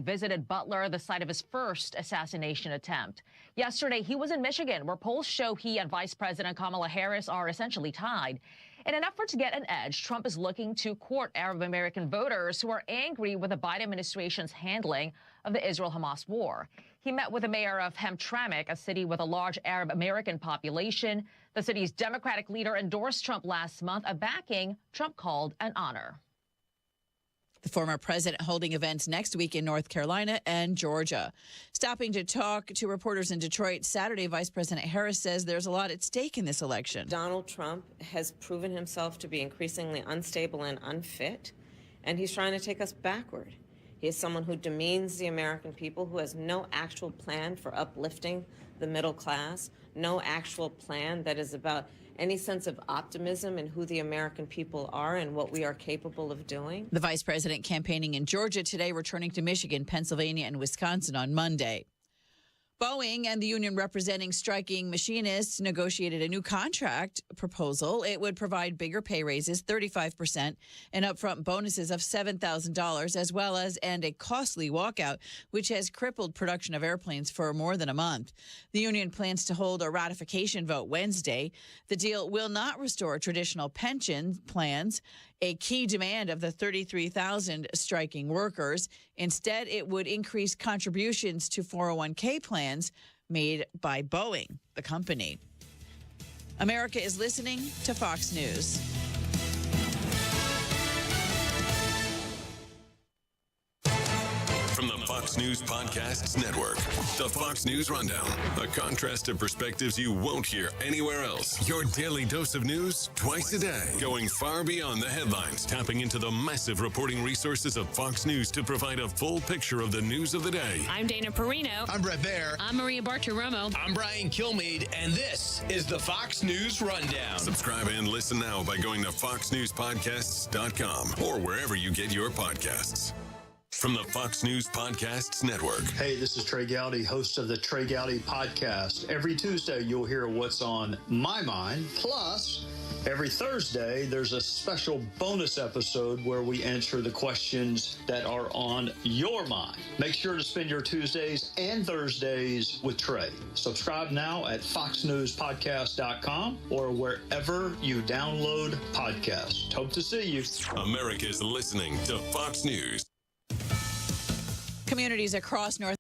visited Butler, the site of his first assassination attempt. Yesterday, he was in Michigan, where polls show he and Vice President Kamala Harris are essentially tied. In an effort to get an edge, Trump is looking to court Arab American voters who are angry with the Biden administration's handling of the Israel-Hamas war. He met with the mayor of Hamtramck, a city with a large Arab American population. The city's Democratic leader endorsed Trump last month, a backing Trump called an honor. The former president holding events next week in North Carolina and Georgia. Stopping to talk to reporters in Detroit Saturday, Vice President Harris says there's a lot at stake in this election. Donald Trump has proven himself to be increasingly unstable and unfit, and he's trying to take us backward. He is someone who demeans the American people, who has no actual plan for uplifting the middle class, no actual plan that is about any sense of optimism in who the American people are and what we are capable of doing. The vice president campaigning in Georgia today, returning to Michigan, Pennsylvania, and Wisconsin on Monday. Boeing and the union representing striking machinists negotiated a new contract proposal. It would provide bigger pay raises, 35%, and upfront bonuses of $7,000, as well as end a costly walkout, which has crippled production of airplanes for more than a month. The union plans to hold a ratification vote Wednesday. The deal will not restore traditional pension plans, a key demand of the 33,000 striking workers. Instead, it would increase contributions to 401k plans made by Boeing, the company. America is listening to Fox News. From the Fox News Podcasts Network, the Fox News Rundown, a contrast of perspectives you won't hear anywhere else. Your daily dose of news twice a day, going far beyond the headlines, tapping into the massive reporting resources of Fox News to provide a full picture of the news of the day. I'm Dana Perino. I'm Brett Baer. I'm Maria Bartiromo. I'm Brian Kilmeade, and this is the Fox News Rundown. Subscribe and listen now by going to foxnewspodcasts.com or wherever you get your podcasts. From the Fox News Podcasts Network. Hey, this is Trey Gowdy, host of the Trey Gowdy Podcast. Every Tuesday, you'll hear what's on my mind. Plus, every Thursday, there's a special bonus episode where we answer the questions that are on your mind. Make sure to spend your Tuesdays and Thursdays with Trey. Subscribe now at foxnewspodcast.com or wherever you download podcasts. Hope to see you. America's listening to Fox News. Communities across North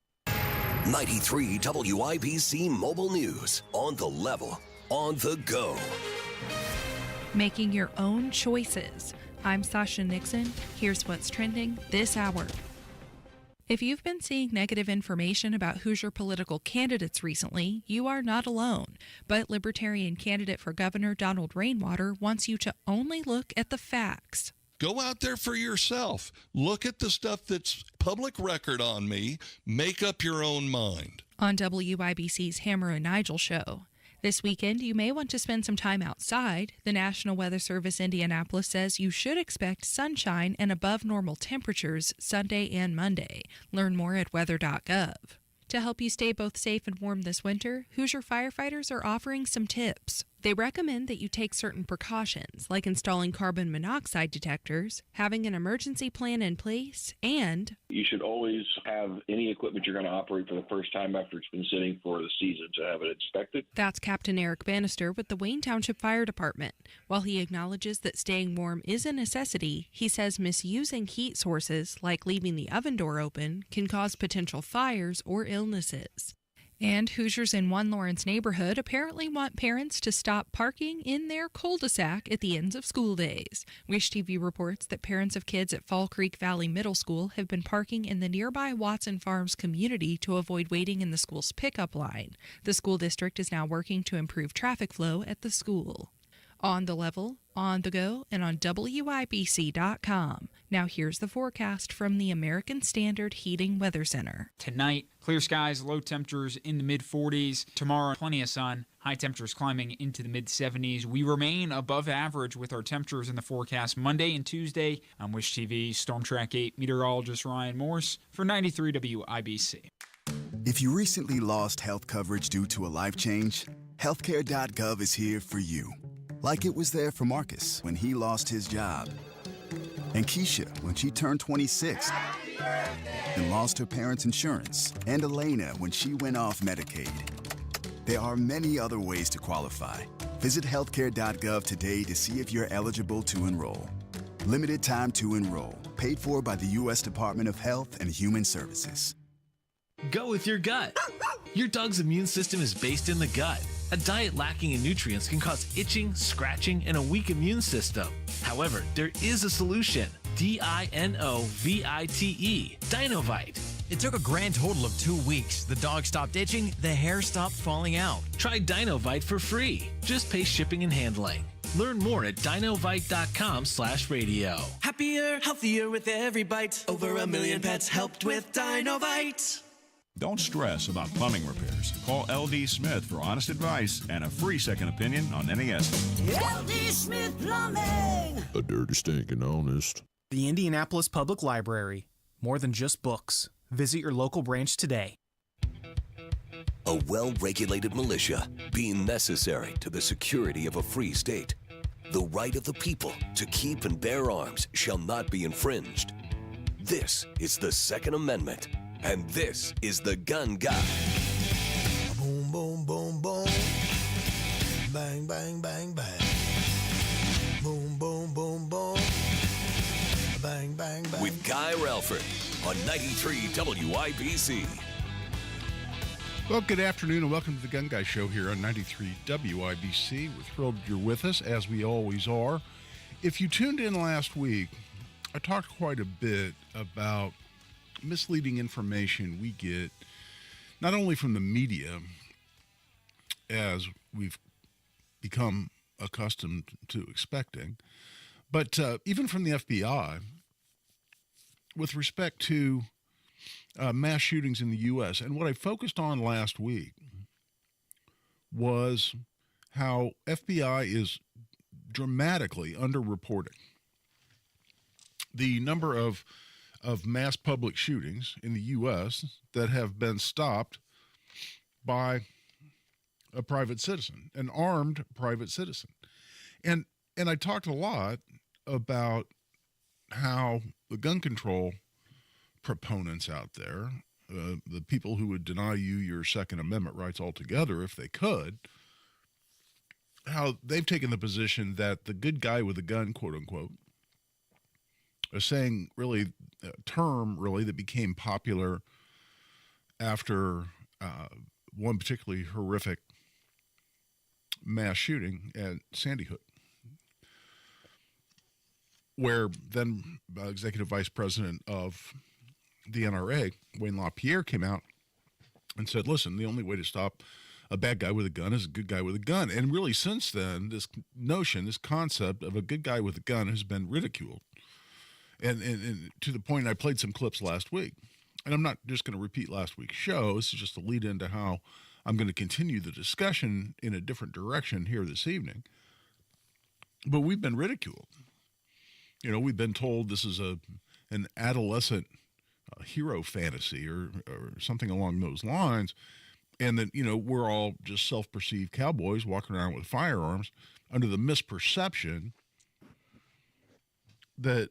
93 WIBC Mobile News. On the level, on the go. Making your own choices. I'm Sasha Nixon. Here's what's trending this hour. If you've been seeing negative information about Hoosier political candidates recently, you are not alone. But Libertarian candidate for governor Donald Rainwater wants you to only look at the facts. Go out there for yourself. Look at the stuff that's public record on me. Make up your own mind. On WIBC's Hammer and Nigel show. This weekend, you may want to spend some time outside. The National Weather Service Indianapolis says you should expect sunshine and above normal temperatures Sunday and Monday. Learn more at weather.gov. To help you stay both safe and warm this winter, Hoosier firefighters are offering some tips. They recommend that you take certain precautions, like installing carbon monoxide detectors, having an emergency plan in place, and you should always have any equipment you're going to operate for the first time after it's been sitting for the season to have it inspected. That's Captain Eric Bannister with the Wayne Township Fire Department. While he acknowledges that staying warm is a necessity, he says misusing heat sources, like leaving the oven door open, can cause potential fires or illnesses. And Hoosiers in One Lawrence neighborhood apparently want parents to stop parking in their cul-de-sac at the ends of school days. Wish TV reports that parents of kids at Fall Creek Valley Middle School have been parking in the nearby Watson Farms community to avoid waiting in the school's pickup line. The school district is now working to improve traffic flow at the school. On the level, on the go, and on WIBC.com. Now here's the forecast from the American Standard Heating Weather Center. Tonight, clear skies, low temperatures in the mid-40s. Tomorrow, plenty of sun, high temperatures climbing into the mid-70s. We remain above average with our temperatures in the forecast Monday and Tuesday. I'm Wish TV Storm Track 8 meteorologist Ryan Morse for 93 WIBC. If you recently lost health coverage due to a life change, healthcare.gov is here for you. Like it was there for Marcus when he lost his job, and Keisha when she turned 26. and lost her parents' insurance, and Elena when she went off Medicaid. There are many other ways to qualify. Visit healthcare.gov today to see if you're eligible to enroll. Limited time to enroll. Paid for by the U.S. Department of Health and Human Services. Go with your gut. Your dog's immune system is based in the gut. A diet lacking in nutrients can cause itching, scratching, and a weak immune system. However, there is a solution. DINOVITE. Dinovite. It took a grand total of 2 weeks. The dog stopped itching, the hair stopped falling out. Try Dinovite for free. Just pay shipping and handling. Learn more at dinovite.com/radio. Happier, healthier with every bite. Over 1 million pets helped with Dinovite. Don't stress about plumbing repairs. Call LD Smith for honest advice and a free second opinion on any estimate. LD Smith Plumbing. A dirty, stinking honest. The Indianapolis Public Library. More than just books. Visit your local branch today. A well-regulated militia being necessary to the security of a free state. The right of the people to keep and bear arms shall not be infringed. This is the Second Amendment, and this is the Gun Guy. Boom, boom, boom, boom. Bang, bang, bang, bang. Boom, boom, boom, boom. Bang, bang, bang. With Guy Relford on 93 WIBC. Well, good afternoon and welcome to the Gun Guy Show here on 93 WIBC. We're thrilled you're with us, as we always are. If you tuned in last week, I talked quite a bit about misleading information we get, not only from the media, as we've become accustomed to expecting, but even from the FBI, with respect to mass shootings in the U.S. And what I focused on last week was how FBI is dramatically underreporting the number of mass public shootings in the U.S. that have been stopped by a private citizen, an armed private citizen. And I talked a lot about how the gun control proponents out there, the people who would deny you your Second Amendment rights altogether if they could, how they've taken the position that the good guy with a gun, quote unquote, a saying, really, a term really that became popular after one particularly horrific mass shooting at Sandy Hook, where then Executive Vice President of the NRA, Wayne LaPierre, came out and said, listen, the only way to stop a bad guy with a gun is a good guy with a gun. And really, since then, this notion, this concept of a good guy with a gun has been ridiculed. And to the point, I played some clips last week. And I'm not just going to repeat last week's show. This is just a lead into how I'm going to continue the discussion in a different direction here this evening. But we've been ridiculed. You know, we've been told this is an adolescent hero fantasy or something along those lines, and that, you know, we're all just self-perceived cowboys walking around with firearms under the misperception that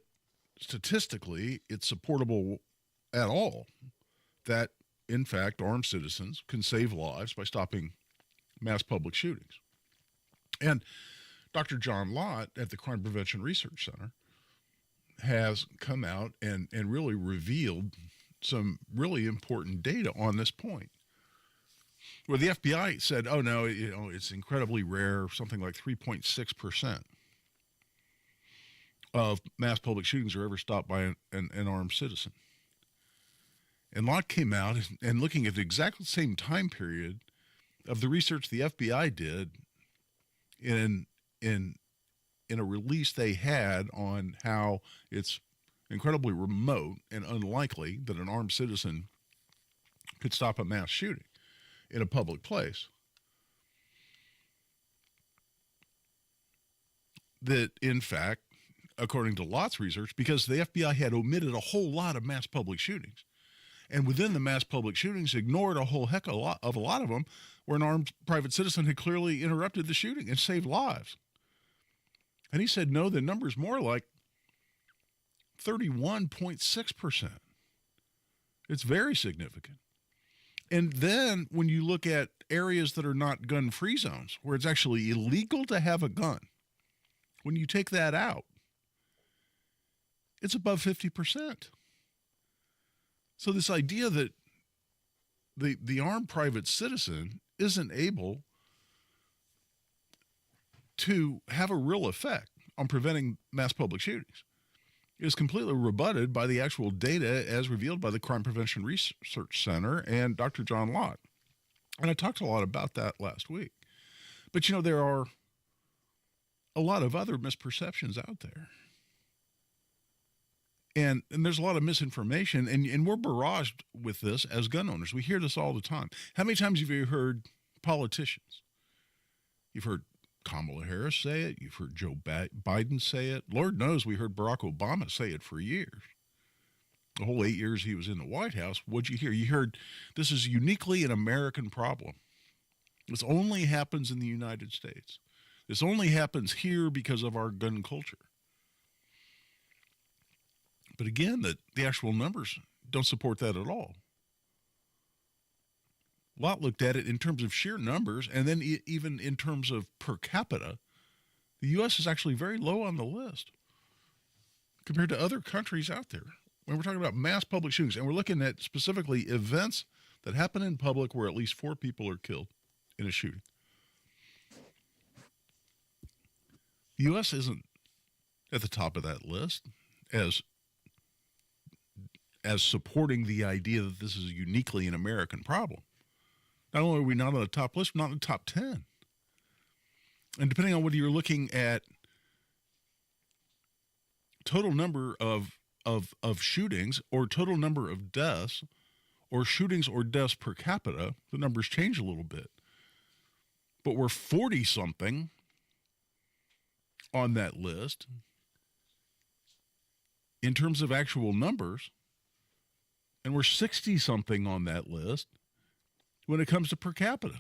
statistically it's supportable at all that, in fact, armed citizens can save lives by stopping mass public shootings. And Dr. John Lott at the Crime Prevention Research Center has come out and really revealed some really important data on this point, where the FBI said, oh, no, you know, it's incredibly rare, something like 3.6% of mass public shootings are ever stopped by an armed citizen. And Lott came out and looking at the exact same time period of the research the FBI did in a release they had on how it's incredibly remote and unlikely that an armed citizen could stop a mass shooting in a public place. That, in fact, according to Lott's research, because the FBI had omitted a whole lot of mass public shootings, and within the mass public shootings ignored a whole heck of a lot of them where an armed private citizen had clearly interrupted the shooting and saved lives. And he said, no, the number's more like 31.6%. It's very significant. And then when you look at areas that are not gun-free zones, where it's actually illegal to have a gun, when you take that out, it's above 50%. So this idea that the armed private citizen isn't able to have a real effect on preventing mass public shootings is completely rebutted by the actual data as revealed by the Crime Prevention Research Center and Dr. John Lott. And I talked a lot about that last week. But, there are a lot of other misperceptions out there. And there's a lot of misinformation, and we're barraged with this as gun owners. We hear this all the time. How many times have you heard politicians? You've heard Kamala Harris say it. You've heard Joe Biden say it. Lord knows we heard Barack Obama say it for years. The whole 8 years he was in the White House, what'd you hear? You heard this is uniquely an American problem. This only happens in the United States. This only happens here because of our gun culture. But again, the actual numbers don't support that at all. Lott looked at it in terms of sheer numbers, and then even in terms of per capita, the U.S. is actually very low on the list compared to other countries out there. When we're talking about mass public shootings, and we're looking at specifically events that happen in public where at least 4 people are killed in a shooting. The U.S. isn't at the top of that list as supporting the idea that this is uniquely an American problem. Not only are we not on the top list, we're not in the top 10. And depending on whether you're looking at total number of shootings or total number of deaths or shootings or deaths per capita, the numbers change a little bit. But we're 40-something on that list in terms of actual numbers, and we're 60-something on that list when it comes to per capita.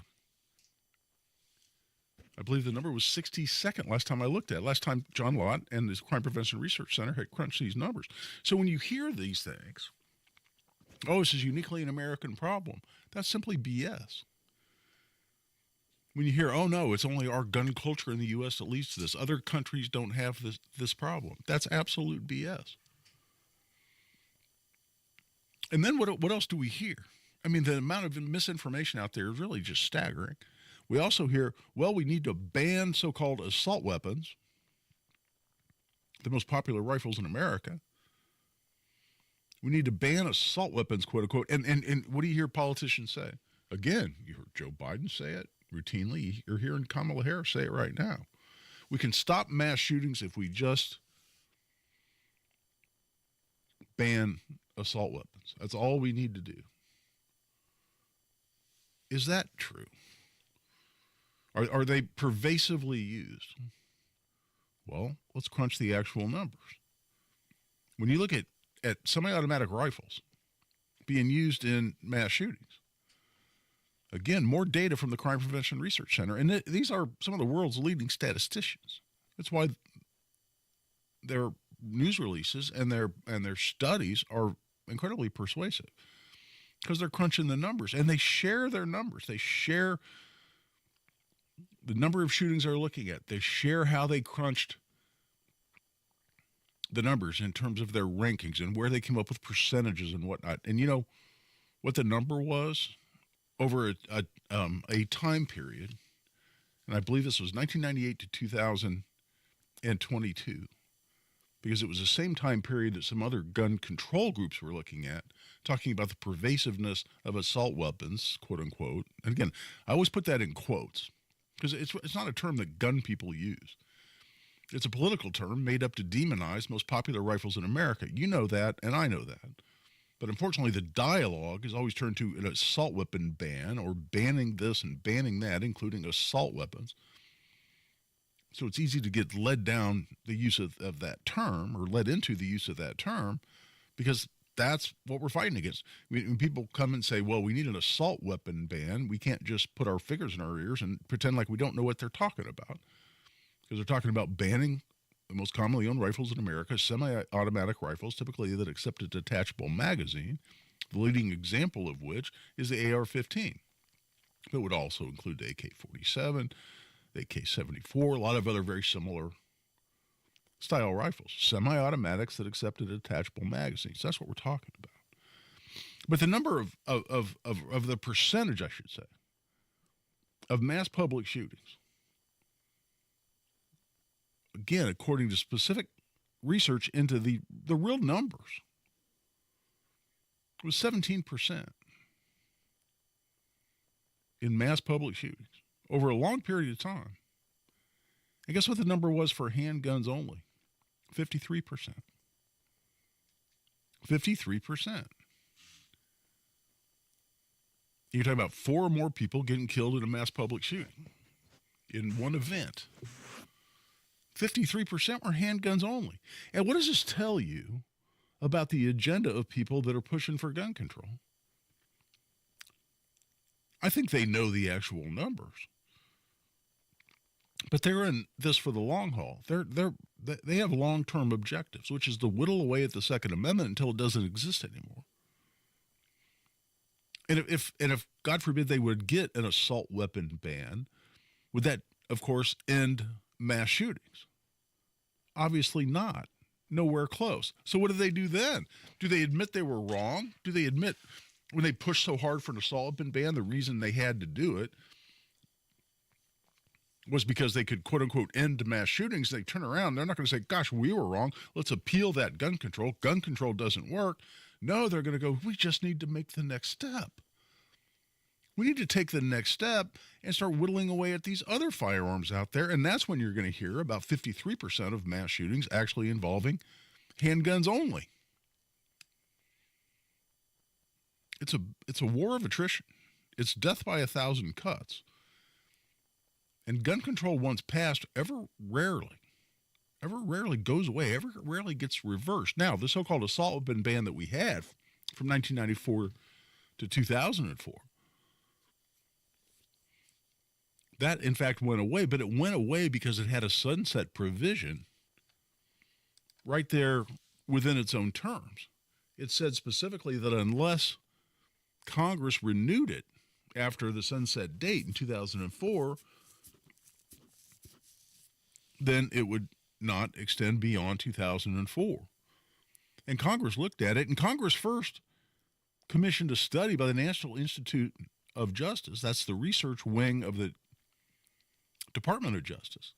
I believe the number was 62nd last time I looked at it. Last time John Lott and the Crime Prevention Research Center had crunched these numbers. So when you hear these things, this is uniquely an American problem, that's simply BS. When you hear, no, it's only our gun culture in the U.S. that leads to this. Other countries don't have this problem. That's absolute BS. And then what else do we hear? I mean, the amount of misinformation out there is really just staggering. We also hear, we need to ban so-called assault weapons, the most popular rifles in America. We need to ban assault weapons, quote unquote. And what do you hear politicians say? Again, you heard Joe Biden say it routinely. You're hearing Kamala Harris say it right now. We can stop mass shootings if we just ban assault weapons. That's all we need to do. Is that true? Are they pervasively used? Well, let's crunch the actual numbers. When you look at semi-automatic rifles being used in mass shootings, again, more data from the Crime Prevention Research Center, and these are some of the world's leading statisticians. That's why their news releases and their studies are incredibly persuasive, because they're crunching the numbers, and they share their numbers. They share the number of shootings they're looking at. They share how they crunched the numbers in terms of their rankings and where they came up with percentages and whatnot. And you know what the number was over a time period, and I believe this was 1998 to 2022, because it was the same time period that some other gun control groups were looking at, talking about the pervasiveness of assault weapons, quote unquote. And again, I always put that in quotes, because it's not a term that gun people use. It's a political term made up to demonize most popular rifles in America. You know that, and I know that. But unfortunately, the dialogue is always turned to an assault weapon ban, or banning this and banning that, including assault weapons. So it's easy to get led down the use of that term, or led into the use of that term, because that's what we're fighting against. When people come and say, well, we need an assault weapon ban, we can't just put our fingers in our ears and pretend like we don't know what they're talking about. Because they're talking about banning the most commonly owned rifles in America, semi-automatic rifles, typically that accept a detachable magazine, The leading example of which is the AR-15. It would also include the AK-47, the AK-74, a lot of other very similar style rifles, semi-automatics that accepted attachable magazines. That's what we're talking about. But the number of the percentage, I should say, of mass public shootings, again, according to specific research into the real numbers, was 17% in mass public shootings over a long period of time. And guess what the number was for handguns only? 53%. 53%. You're talking about 4 or more people getting killed in a mass public shooting in one event. 53% were handguns only. And what does this tell you about the agenda of people that are pushing for gun control? I think they know the actual numbers, but they're in this for the long haul. They have long-term objectives, which is to whittle away at the Second Amendment until it doesn't exist anymore. And if God forbid they would get an assault weapon ban, would that, of course, end mass shootings? Obviously not. Nowhere close. So what do they do then? Do they admit they were wrong? Do they admit when they pushed so hard for an assault weapon ban, the reason they had to do it was because they could, quote unquote, end mass shootings? They turn around. They're not going to say, gosh, we were wrong. Let's appeal that gun control. Gun control doesn't work. No, they're going to go, we just need to make the next step. We need to take the next step and start whittling away at these other firearms out there. And that's when you're going to hear about 53% of mass shootings actually involving handguns only. It's a war of attrition. It's death by 1,000 cuts. And gun control, once passed, ever rarely goes away, ever rarely gets reversed. Now, the so-called assault weapon ban that we had from 1994 to 2004, that, in fact, went away, but it went away because it had a sunset provision right there within its own terms. It said specifically that unless Congress renewed it after the sunset date in 2004, then it would not extend beyond 2004. And Congress looked at it, and Congress first commissioned a study by the National Institute of Justice. That's the research wing of the Department of Justice.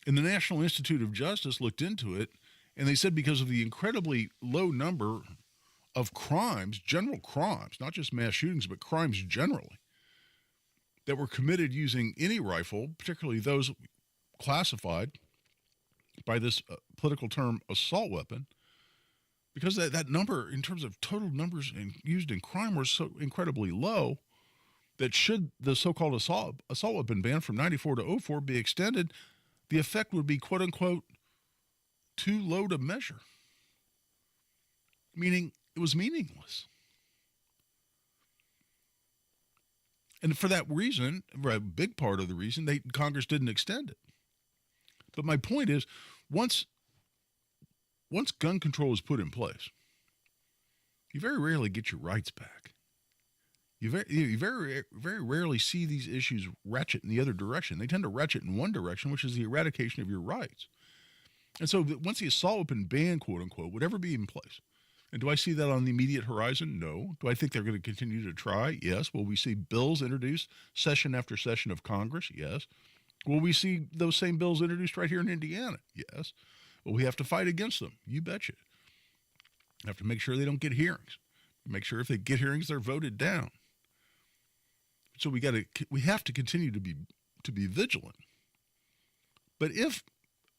And the National Institute of Justice looked into it, and they said because of the incredibly low number of crimes, general crimes, not just mass shootings, but crimes generally, that were committed using any rifle, particularly those classified by this political term assault weapon, because that number in terms of total numbers used in crime was so incredibly low that should the so-called assault weapon ban from 94 to 04 be extended, the effect would be, quote unquote, too low to measure, meaning it was meaningless. And for that reason, a big part of the reason, Congress didn't extend it. But my point is, once gun control is put in place, you very rarely get your rights back. You very rarely see these issues ratchet in the other direction. They tend to ratchet in one direction, which is the eradication of your rights. And so once the assault weapon ban, quote unquote, would ever be in place, and do I see that on the immediate horizon? No. Do I think they're going to continue to try? Yes. Will we see bills introduced session after session of Congress? Yes. Will we see those same bills introduced right here in Indiana? Yes. Will we have to fight against them? You betcha. Have to make sure they don't get hearings. Make sure if they get hearings, they're voted down. So we have to continue to be vigilant. But if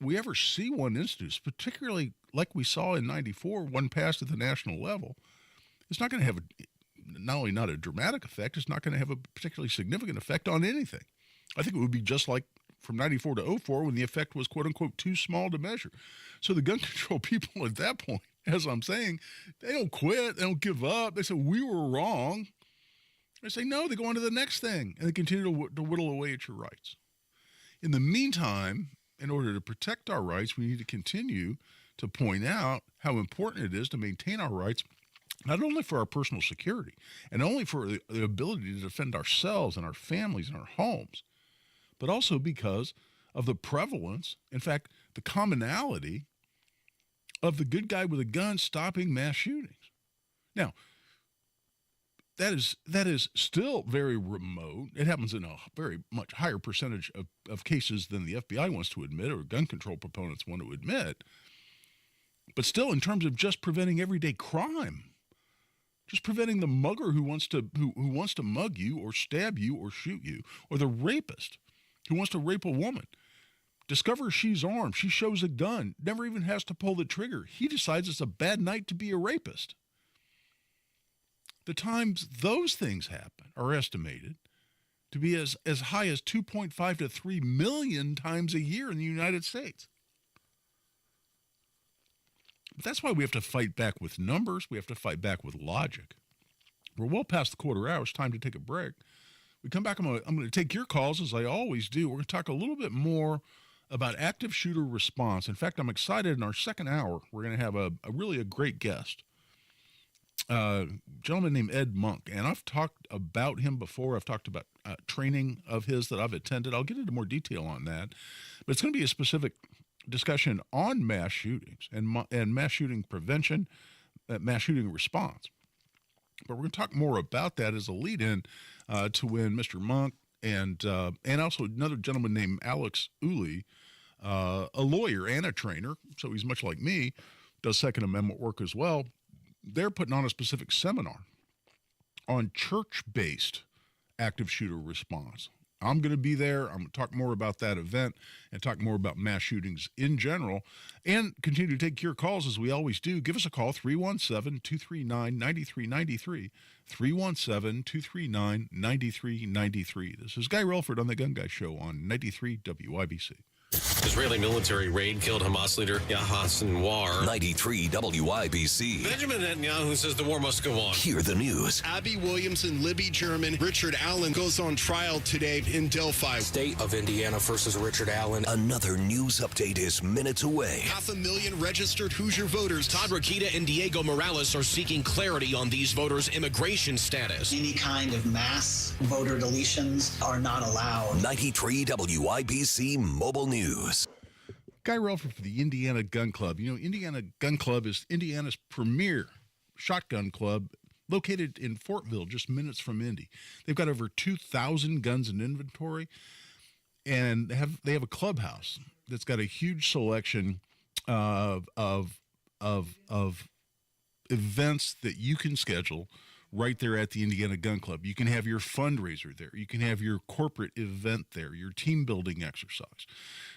we ever see one instance, particularly like we saw in 94, one passed at the national level, it's not going to have not only not a dramatic effect, it's not going to have a particularly significant effect on anything. I think it would be just like from 94 to 04 when the effect was, quote unquote, too small to measure. So the gun control people at that point, as I'm saying, they don't quit. They don't give up. They say, we were wrong. They say, no, they go on to the next thing, and they continue to whittle away at your rights. In the meantime, in order to protect our rights, we need to continue to point out how important it is to maintain our rights not only for our personal security and only for the ability to defend ourselves and our families and our homes, but also because of the prevalence, in fact, the commonality of the good guy with a gun stopping mass shootings. Now, that is still very remote. It happens in a very much higher percentage of cases than the FBI wants to admit or gun control proponents want to admit. But still, in terms of just preventing everyday crime, just preventing the mugger who wants to mug you or stab you or shoot you, or the rapist who wants to rape a woman, discovers she's armed, she shows a gun, never even has to pull the trigger. He decides it's a bad night to be a rapist. The times those things happen are estimated to be as high as 2.5 to 3 million times a year in the United States. But that's why we have to fight back with numbers. We have to fight back with logic. We're well past the quarter hour. It's time to take a break. We come back, I'm going to take your calls as I always do. We're going to talk a little bit more about active shooter response. In fact, I'm excited in our second hour, we're going to have a really great guest. A gentleman named Ed Monk, and I've talked about him before. I've talked about training of his that I've attended. I'll get into more detail on that, but it's going to be a specific discussion on mass shootings and mass shooting prevention, mass shooting response. But we're going to talk more about that as a lead-in to when Mr. Monk and also another gentleman named Alex Uli, a lawyer and a trainer, so he's much like me, does Second Amendment work as well. They're putting on a specific seminar on church-based active shooter response. I'm going to be there. I'm going to talk more about that event and talk more about mass shootings in general and continue to take your calls as we always do. Give us a call, 317-239-9393, 317-239-9393. This is Guy Relford on The Gun Guy Show on 93 WIBC. Israeli military raid killed Hamas leader Yahya Sinwar. 93 WIBC. Benjamin Netanyahu says the war must go on. Hear the news. Abby Williamson, Libby German, Richard Allen goes on trial today in Delphi. State of Indiana versus Richard Allen. Another news update is minutes away. 500,000 registered Hoosier voters. Todd Rokita and Diego Morales are seeking clarity on these voters' immigration status. Any kind of mass voter deletions are not allowed. 93 WIBC Mobile News. Guy Relford for the Indiana Gun Club. You know, Indiana Gun Club is Indiana's premier shotgun club located in Fortville, just minutes from Indy. They've got over 2,000 guns in inventory, and they have a clubhouse that's got a huge selection of events that you can schedule right there at the Indiana Gun Club. You can have your fundraiser there. You can have your corporate event there, your team building exercise.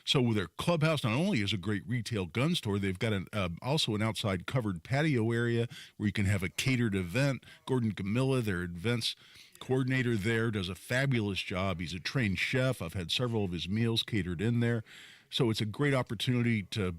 So with their clubhouse, not only is a great retail gun store, they've got also an outside covered patio area where you can have a catered event. Gordon Camilla, their events coordinator there, does a fabulous job. He's a trained chef. I've had several of his meals catered in there. So it's a great opportunity to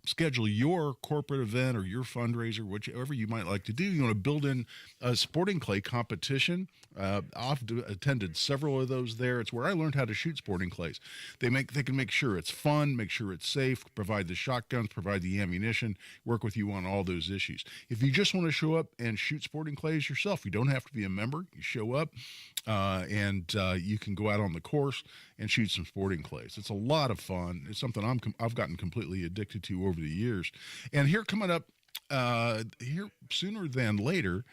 schedule your corporate event or your fundraiser, whichever you might like to do. You want to build in a sporting clay competition. I've attended several of those there. It's where I learned how to shoot sporting clays. They can make sure it's fun, make sure it's safe, provide the shotguns, provide the ammunition, work with you on all those issues. If you just want to show up and shoot sporting clays yourself, you don't have to be a member. You show up and you can go out on the course and shoot some sporting clays. It's a lot of fun. It's something I've gotten completely addicted to over the years. And here coming up, here sooner than later,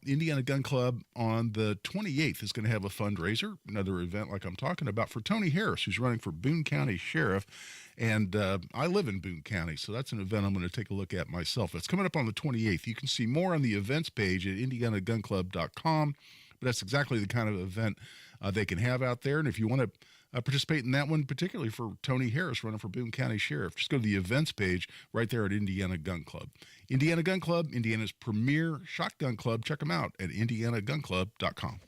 Indiana Gun Club on the 28th is going to have a fundraiser, another event like I'm talking about, for Tony Harris, who's running for Boone County Sheriff. And I live in Boone County, so that's an event I'm going to take a look at myself. It's coming up on the 28th. You can see more on the events page at indianagunclub.com. But that's exactly the kind of event they can have out there. And if you want to participate in that one, particularly for Tony Harris running for Boone County Sheriff, just go to the events page right there at Indiana Gun Club. Indiana Gun Club, Indiana's premier shotgun club. Check them out at indianagunclub.com.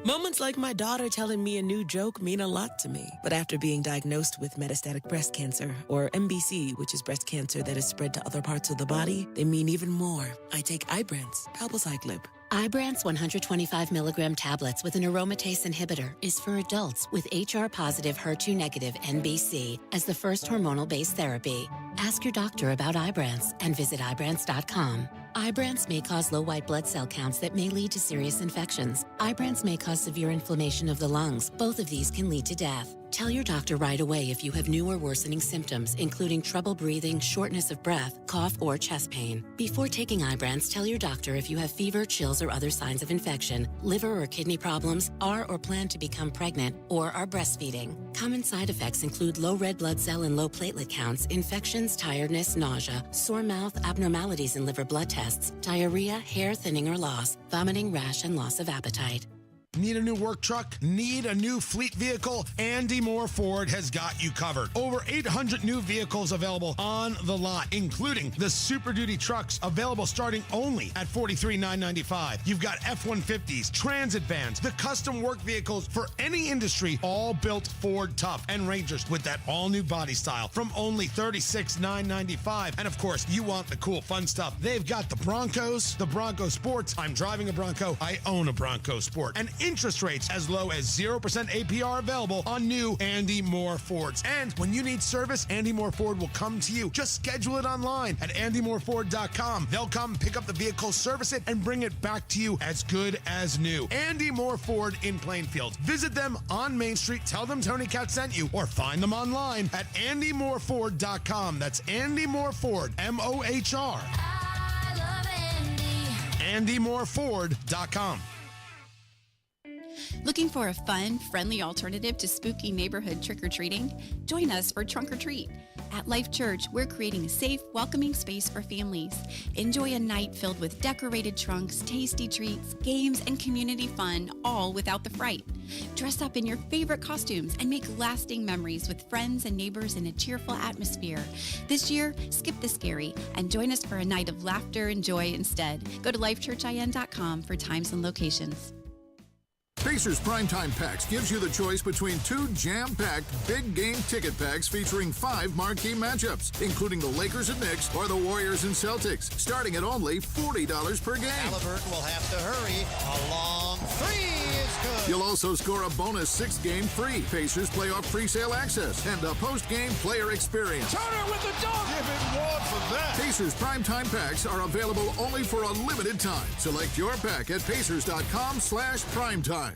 Moments like my daughter telling me a new joke mean a lot to me. But after being diagnosed with metastatic breast cancer, or MBC, which is breast cancer that is spread to other parts of the body, they mean even more. I take Ibrance, palbociclib. Ibrance 125 milligram tablets with an aromatase inhibitor is for adults with HR-positive, HER2-negative MBC as the first hormonal-based therapy. Ask your doctor about Ibrance and visit Ibrance.com. Ibrance may cause low white blood cell counts that may lead to serious infections. Ibrance may cause severe inflammation of the lungs. Both of these can lead to death. Tell your doctor right away if you have new or worsening symptoms, including trouble breathing, shortness of breath, cough, or chest pain. Before taking Ibrance, tell your doctor if you have fever, chills, or other signs of infection, liver or kidney problems, are or plan to become pregnant, or are breastfeeding. Common side effects include low red blood cell and low platelet counts, infections, tiredness, nausea, sore mouth, abnormalities in liver blood tests, diarrhea, hair thinning or loss, vomiting, rash, and loss of appetite. Need a new work truck? Need a new fleet vehicle? Andy Moore Ford has got you covered. Over 800 new vehicles available on the lot, including the Super Duty trucks available starting only at $43,995. You've got F-150s, transit vans, the custom work vehicles for any industry, all built Ford tough, and Rangers with that all-new body style from only $36,995. And of course, you want the cool, fun stuff. They've got the Broncos, the Bronco Sports. I'm driving a Bronco. I own a Bronco Sport. And interest rates as low as 0% APR available on new Andy Moore Fords. And when you need service, Andy Moore Ford will come to you. Just schedule it online at andymoreford.com. They'll come pick up the vehicle, service it, and bring it back to you as good as new. Andy Moore Ford in Plainfield. Visit them on Main Street. Tell them Tony Cat sent you, or find them online at andymoreford.com. That's Andy Moore Ford, M-O-H-R. I love Andy. andymoreford.com. Looking for a fun, friendly alternative to spooky neighborhood trick-or-treating? Join us for Trunk or Treat. At Life Church, we're creating a safe, welcoming space for families. Enjoy a night filled with decorated trunks, tasty treats, games, and community fun, all without the fright. Dress up in your favorite costumes and make lasting memories with friends and neighbors in a cheerful atmosphere. This year, skip the scary and join us for a night of laughter and joy instead. Go to lifechurchin.com for times and locations. Pacers Primetime Packs gives you the choice between two jam-packed big game ticket packs featuring 5 marquee matchups, including the Lakers and Knicks or the Warriors and Celtics, starting at only $40 per game. Halliburton will have to hurry. A long three is good. You'll also score a bonus 6-game free Pacers playoff presale access and a post-game player experience. Turner with the dunk. Give it one for that. Pacers Primetime Packs are available only for a limited time. Select your pack at pacers.com/primetime.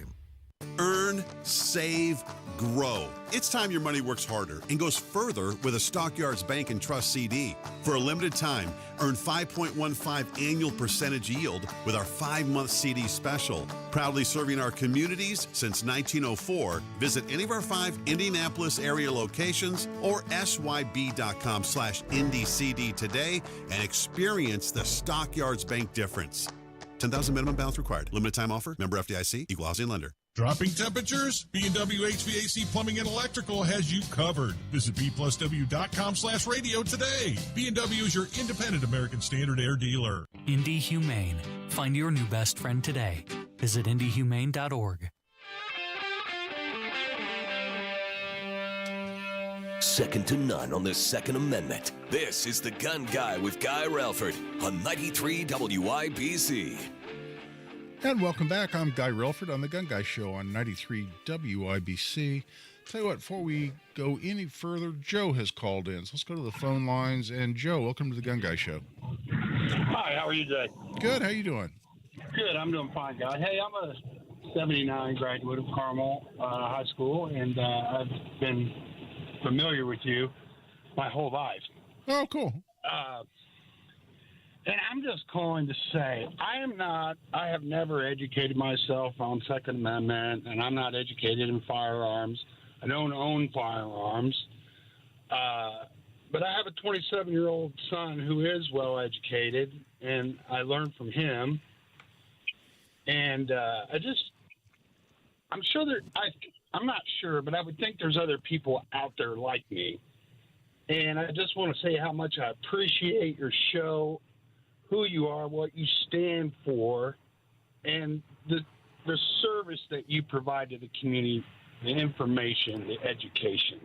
Earn, save, grow. It's time your money works harder and goes further with a Stockyards Bank and Trust CD. For a limited time, earn 5.15 annual percentage yield with our 5-month CD special. Proudly serving our communities since 1904. Visit any of our 5 Indianapolis area locations or syb.com/IndyCD today and experience the Stockyards Bank difference. 10,000 minimum balance required. Limited time offer. Member FDIC. Equal housing lender. Dropping temperatures? B&W HVAC Plumbing and Electrical has you covered. Visit B+W.com/radio today. B&W is your independent American Standard Air dealer. Indy Humane. Find your new best friend today. Visit indyhumane.org. Second to none on the Second Amendment. This is The Gun Guy with Guy Relford on 93 WIBC. And welcome back. I'm Guy Relford on The Gun Guy Show on 93 WIBC. Tell you what, before we go any further, Joe has called in. So let's go to the phone lines. And Joe, welcome to The Gun Guy Show. Hi, how are you today? Good. How you doing? Good. I'm doing fine, Guy. Hey, I'm a 79 graduate of Carmel High School, and I've been familiar with you my whole life. Oh, cool. And I'm just calling to say I have never educated myself on Second Amendment, and I'm not educated in firearms. I don't own firearms. But I have a 27-year-old son who is well educated, and I learned from him. And I'm sure I'm not sure, but I would think there's other people out there like me. And I just want to say how much I appreciate your show, who you are, what you stand for, and the service that you provide to the community, the information, the education.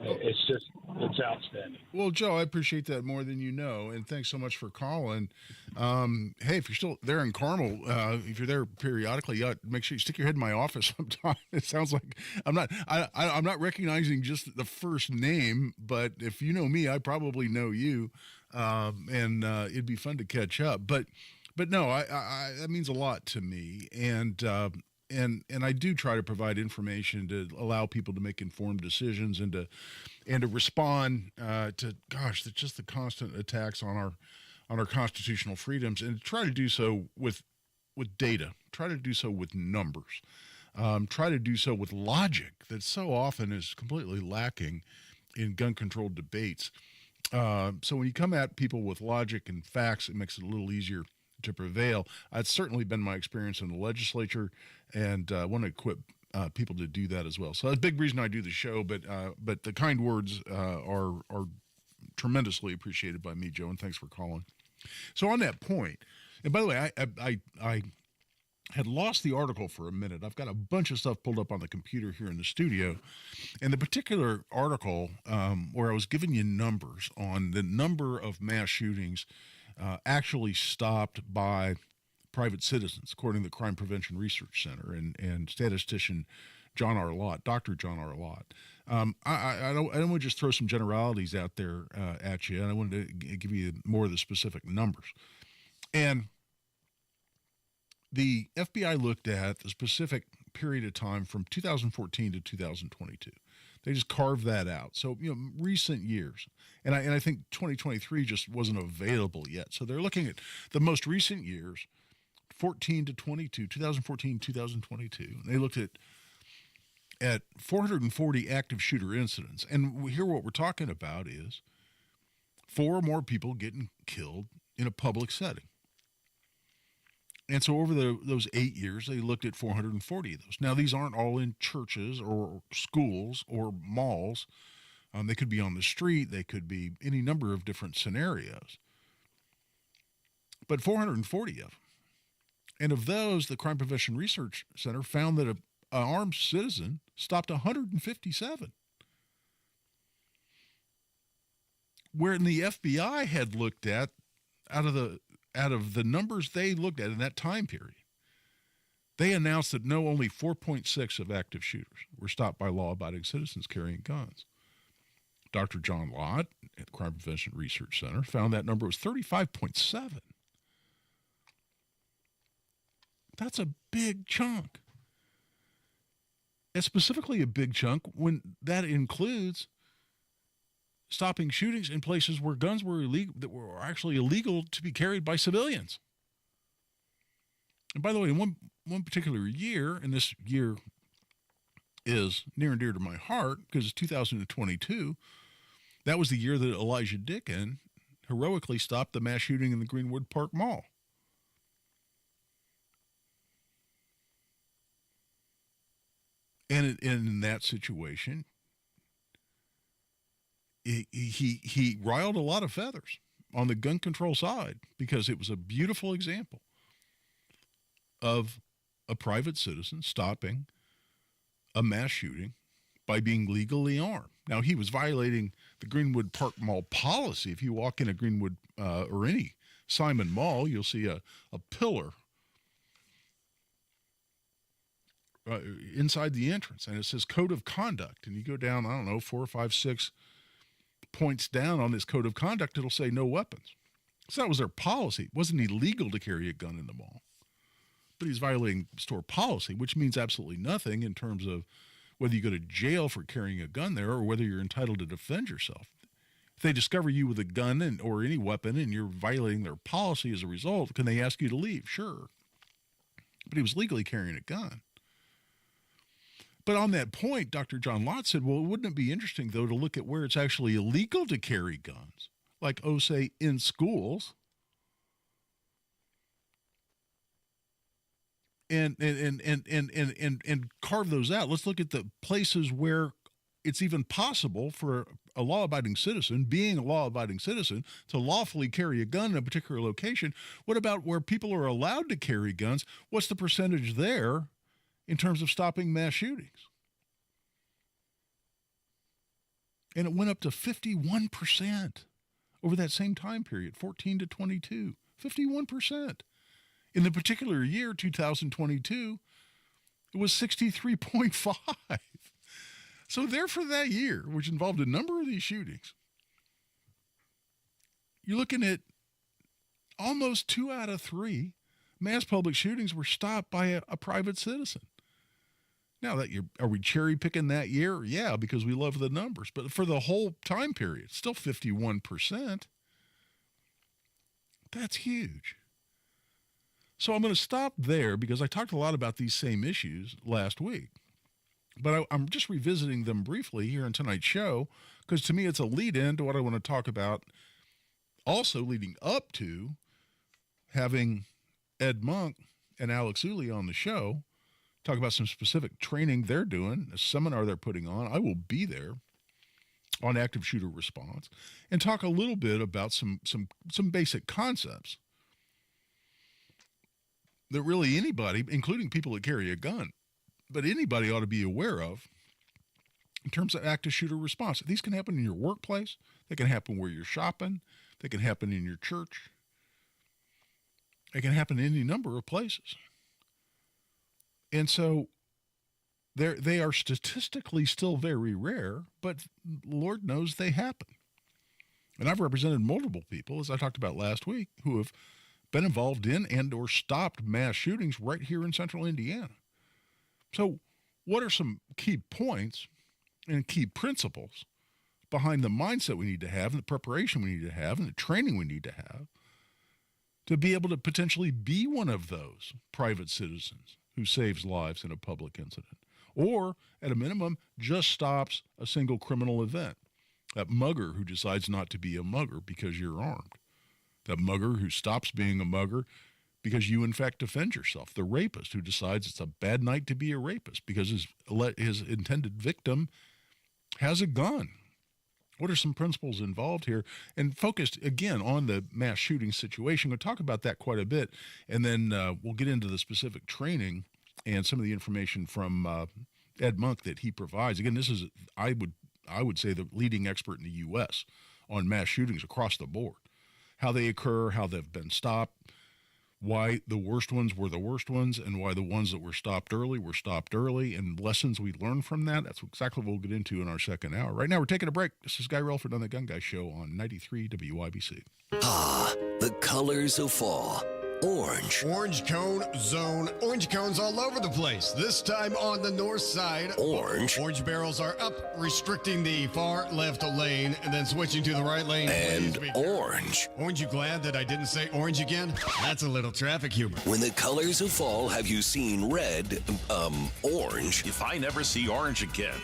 It's outstanding. Well, Joe, I appreciate that more than you know, and thanks so much for calling. Hey, if you're still there in Carmel, if you're there periodically, you ought to make sure you stick your head in my office sometime. It sounds like I'm not recognizing just the first name, but if you know me, I probably know you. and it'd be fun to catch up. But no, I that means a lot to me, and I do try to provide information to allow people to make informed decisions and to respond to just the constant attacks on our constitutional freedoms, and try to do so with data, try to do so with numbers, try to do so with logic that so often is completely lacking in gun control debates. So when you come at people with logic and facts, it makes it a little easier to prevail. It's certainly been my experience in the legislature, and I want to equip people to do that as well. So that's a big reason I do the show, but the kind words are tremendously appreciated by me, Joe, and thanks for calling. So on that point, and by the way, I had lost the article for a minute. I've got a bunch of stuff pulled up on the computer here in the studio, and the particular article where I was giving you numbers on the number of mass shootings actually stopped by private citizens, according to the Crime Prevention Research Center and statistician John R. Lott, Dr. John R. Lott. I don't want to just throw some generalities out there at you, and I wanted to give you more of the specific numbers. And the FBI looked at the specific period of time from 2014 to 2022. They just carved that out. So, recent years. And I think 2023 just wasn't available yet. So they're looking at the most recent years, 14 to 22, 2014, 2022. And they looked at 440 active shooter incidents. And here what we're talking about is 4 or more people getting killed in a public setting. And so over those 8 years, they looked at 440 of those. Now, these aren't all in churches or schools or malls. They could be on the street. They could be any number of different scenarios. But 440 of them. And of those, the Crime Prevention Research Center found that an armed citizen stopped 157. Where the FBI had looked at, out of the numbers they looked at in that time period, they announced that only 4.6 of active shooters were stopped by law-abiding citizens carrying guns. Dr. John Lott at the Crime Prevention Research Center found that number was 35.7. That's a big chunk. It's specifically a big chunk when that includes stopping shootings in places where guns were illegal, that were actually illegal to be carried by civilians. And by the way, in one particular year, and this year is near and dear to my heart because it's 2022, that was the year that Elijah Dicken heroically stopped the mass shooting in the Greenwood Park Mall. And in that situation, he riled a lot of feathers on the gun control side because it was a beautiful example of a private citizen stopping a mass shooting by being legally armed. Now, he was violating the Greenwood Park Mall policy. If you walk in a Greenwood or any Simon Mall, you'll see a pillar inside the entrance, and it says Code of Conduct. And you go down, 4, 5, 6 points down on this Code of Conduct, it'll say no weapons. So that was their policy. It wasn't illegal to carry a gun in the mall, but he's violating store policy, which means absolutely nothing in terms of whether you go to jail for carrying a gun there or whether you're entitled to defend yourself. If they discover you with a gun or any weapon and you're violating their policy as a result, can they ask you to leave? Sure. But he was legally carrying a gun. But on that point, Dr. John Lott said, well, wouldn't it be interesting, though, to look at where it's actually illegal to carry guns, like, say, in schools, and carve those out. Let's look at the places where it's even possible for a law-abiding citizen, being a law-abiding citizen, to lawfully carry a gun in a particular location. What about where people are allowed to carry guns? What's the percentage there in terms of stopping mass shootings? And it went up to 51% over that same time period, 14 to 22, 51%. In the particular year, 2022, it was 63.5. So there for that year, which involved a number of these shootings, you're looking at almost 2 out of 3 mass public shootings were stopped by a private citizen. Now, are we cherry picking that year? Yeah, because we love the numbers. But for the whole time period, still 51%. That's huge. So I'm going to stop there because I talked a lot about these same issues last week. But I'm just revisiting them briefly here in tonight's show because to me it's a lead-in to what I want to talk about, also leading up to having Ed Monk and Alex Uli on the show, talk about some specific training they're doing, a seminar they're putting on. I will be there on active shooter response and talk a little bit about some basic concepts that really anybody, including people that carry a gun, but anybody ought to be aware of in terms of active shooter response. These can happen in your workplace. They can happen where you're shopping. They can happen in your church. They can happen in any number of places. And so they are statistically still very rare, but Lord knows they happen. And I've represented multiple people, as I talked about last week, who have been involved in and or stopped mass shootings right here in central Indiana. So what are some key points and key principles behind the mindset we need to have and the preparation we need to have and the training we need to have to be able to potentially be one of those private citizens who saves lives in a public incident, or at a minimum, just stops a single criminal event? That mugger who decides not to be a mugger because you're armed. That mugger who stops being a mugger because you, in fact, defend yourself. The rapist who decides it's a bad night to be a rapist because his intended victim has a gun. What are some principles involved here? And focused, again, on the mass shooting situation. We'll talk about that quite a bit, and then we'll get into the specific training and some of the information from Ed Monk that he provides. Again, this is, I would say, the leading expert in the U.S. on mass shootings across the board. How they occur, how they've been stopped, why the worst ones were the worst ones, and why the ones that were stopped early, and lessons we learned from that. That's exactly what we'll get into in our second hour. Right now, we're taking a break. This is Guy Relford on the Gun Guy Show on 93 WIBC. Ah, the colors of fall. Orange. Orange cone zone. Orange cones all over the place. This time on the north side. Orange. Orange barrels are up, restricting the far left lane and then switching to the right lane. And orange. Aren't you glad that I didn't say orange again? That's a little traffic humor. When the colors of fall have you seen red, orange. If I never see orange again.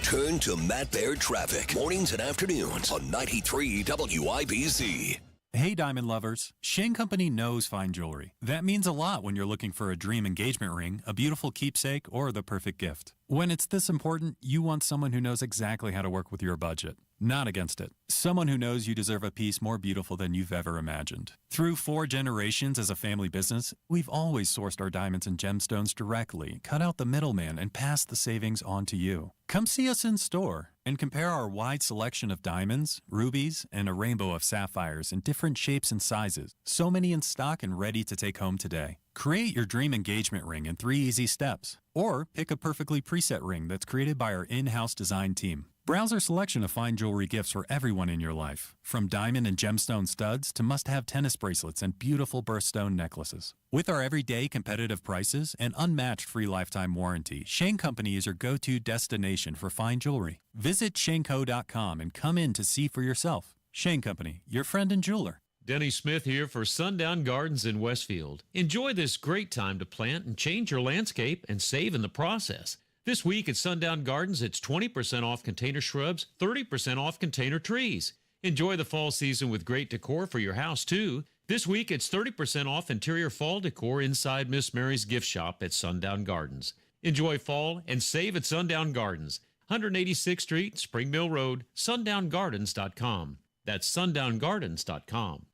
Turn to Matt Baird Traffic. Mornings and afternoons on 93 WIBC. Hey, diamond lovers. Shane Company knows fine jewelry. That means a lot when you're looking for a dream engagement ring, a beautiful keepsake, or the perfect gift. When it's this important, you want someone who knows exactly how to work with your budget. Not against it. Someone who knows you deserve a piece more beautiful than you've ever imagined. Through 4 generations as a family business, we've always sourced our diamonds and gemstones directly, cut out the middleman, and passed the savings on to you. Come see us in store and compare our wide selection of diamonds, rubies, and a rainbow of sapphires in different shapes and sizes. So many in stock and ready to take home today. Create your dream engagement ring in 3 easy steps. Or pick a perfectly preset ring that's created by our in-house design team. Browse our selection of fine jewelry gifts for everyone in your life, from diamond and gemstone studs to must-have tennis bracelets and beautiful birthstone necklaces. With our everyday competitive prices and unmatched free lifetime warranty, Shane Company is your go-to destination for fine jewelry. Visit shaneco.com and come in to see for yourself. Shane Company, your friend and jeweler. Denny Smith here for Sundown Gardens in Westfield. Enjoy this great time to plant and change your landscape and save in the process. This week at Sundown Gardens, it's 20% off container shrubs, 30% off container trees. Enjoy the fall season with great decor for your house, too. This week, it's 30% off interior fall decor inside Miss Mary's gift shop at Sundown Gardens. Enjoy fall and save at Sundown Gardens, 186th Street, Spring Mill Road, sundown.gardens.com. That's sundown.gardens.com.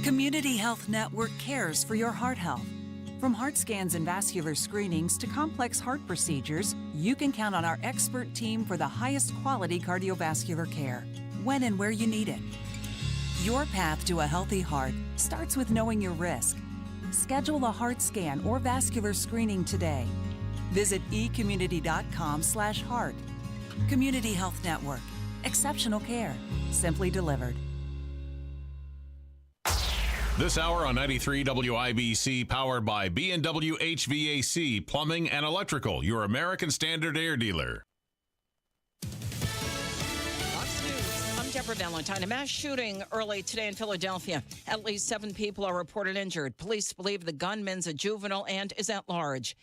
Community Health Network cares for your heart health. From heart scans and vascular screenings to complex heart procedures, you can count on our expert team for the highest quality cardiovascular care, when and where you need it. Your path to a healthy heart starts with knowing your risk. Schedule a heart scan or vascular screening today. Visit ecommunity.com/heart. Community Health Network. Exceptional care, simply delivered. This hour on 93 WIBC, powered by B&W HVAC, Plumbing and Electrical, your American Standard Air dealer. Fox News. I'm Deborah Valentine. A mass shooting early today in Philadelphia. At least 7 people are reported injured. Police believe the gunman's a juvenile and is at large.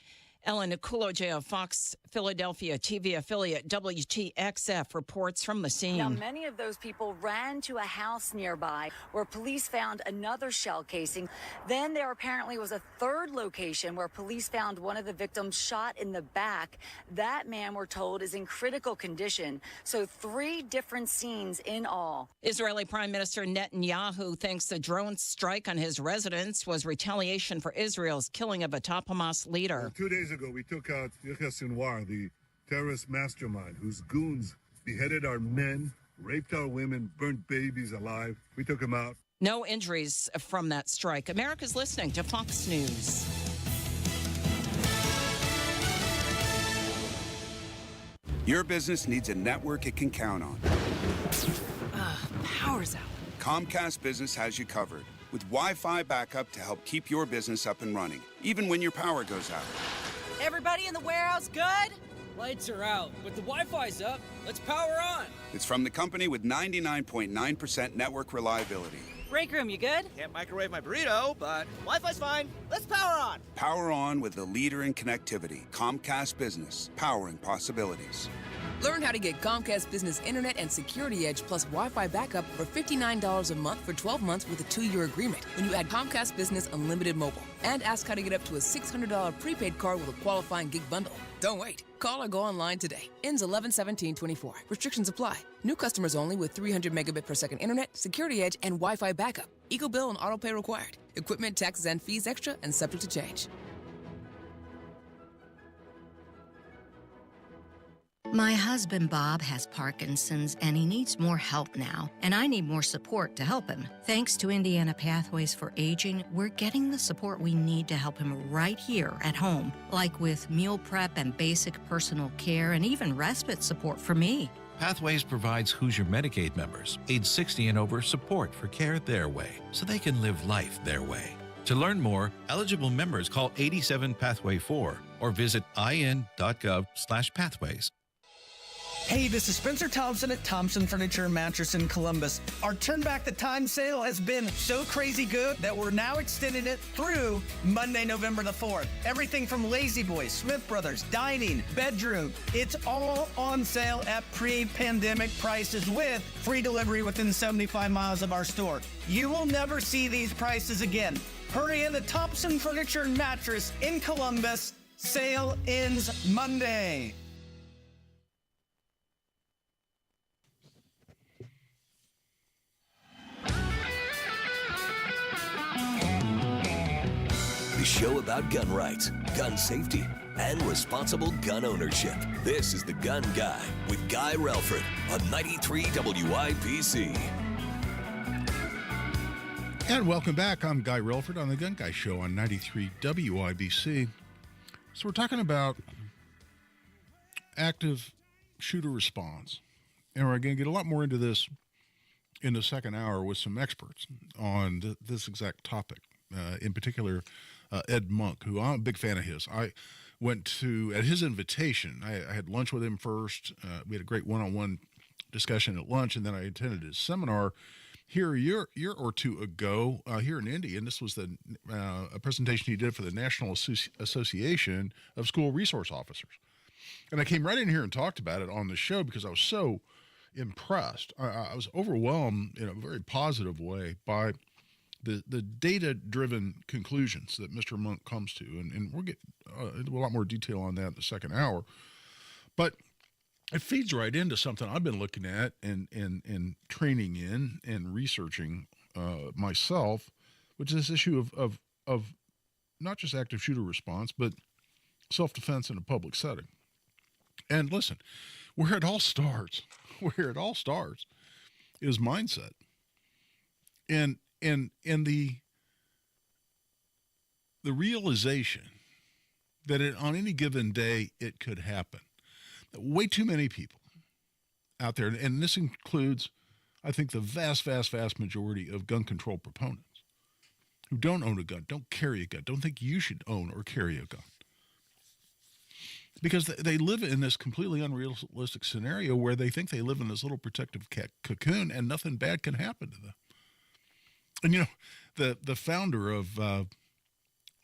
Ellen Kuloje of Fox Philadelphia TV affiliate WTXF reports from the scene. Now, many of those people ran to a house nearby where police found another shell casing. Then there apparently was a third location where police found one of the victims shot in the back. That man, we're told, is in critical condition. So 3 different scenes in all. Israeli Prime Minister Netanyahu thinks the drone strike on his residence was retaliation for Israel's killing of a top Hamas leader. 2 days ago, we took out Yahya Sinwar, the terrorist mastermind whose goons beheaded our men, raped our women, burnt babies alive. We took him out. No injuries from that strike. America's listening to Fox News. Your business needs a network it can count on. Power's out. Comcast Business has you covered with Wi-Fi backup to help keep your business up and running, even when your power goes out. Everybody in the warehouse good? Lights are out, but the Wi-Fi's up. Let's power on. It's from the company with 99.9% network reliability. Break room, you good? Can't microwave my burrito, but Wi-Fi's fine. Let's power on. Power on with the leader in connectivity, Comcast Business, powering possibilities. Learn how to get Comcast Business Internet and Security Edge plus Wi-Fi backup for $59 a month for 12 months with a 2-year agreement when you add Comcast Business Unlimited Mobile. And ask how to get up to a $600 prepaid card with a qualifying gig bundle. Don't wait. Call or go online today. Ends 11/17/24. Restrictions apply. New customers only with 300 megabit per second internet, Security Edge, and Wi-Fi backup. Eco bill and auto pay required. Equipment, taxes, and fees extra and subject to change. My husband, Bob, has Parkinson's, and he needs more help now, and I need more support to help him. Thanks to Indiana Pathways for Aging, we're getting the support we need to help him right here at home, like with meal prep and basic personal care, and even respite support for me. Pathways provides Hoosier Medicaid members, age 60 and over, support for care their way, so they can live life their way. To learn more, eligible members call 87-PATHWAY-4 or visit in.gov/pathways. Hey, this is Spencer Thompson at Thompson Furniture and Mattress in Columbus. Our Turn Back the Time sale has been so crazy good that we're now extending it through Monday, November the 4th. Everything from Lazy Boy, Smith Brothers, dining, bedroom, it's all on sale at pre-pandemic prices with free delivery within 75 miles of our store. You will never see these prices again. Hurry in to Thompson Furniture and Mattress in Columbus. Sale ends Monday. The show about gun rights, gun safety, and responsible gun ownership. This is The Gun Guy with Guy Relford on 93 WIBC. And welcome back. I'm Guy Relford on The Gun Guy Show on 93 WIBC. So we're talking about active shooter response. And we're going to get a lot more into this in the second hour with some experts on this exact topic. In particular, Ed Monk, who I'm a big fan of his. I went to, at his invitation, I had lunch with him first. We had a great one-on-one discussion at lunch, and then I attended his seminar here a year or two ago here in Indy, and this was a presentation he did for the National Association of School Resource Officers. And I came right in here and talked about it on the show because I was so impressed. I was overwhelmed in a very positive way by the data-driven conclusions that Mr. Monk comes to, and we'll get into a lot more detail on that in the second hour. But it feeds right into something I've been looking at and training in and researching myself, which is this issue of not just active shooter response, but self-defense in a public setting. And listen, where it all starts is mindset. And the realization that on any given day it could happen. Way too many people out there, and this includes, I think, the vast majority of gun control proponents, who don't own a gun, don't carry a gun, don't think you should own or carry a gun. Because they live in this completely unrealistic scenario where they think they live in this little protective cocoon and nothing bad can happen to them. And, you know, the founder of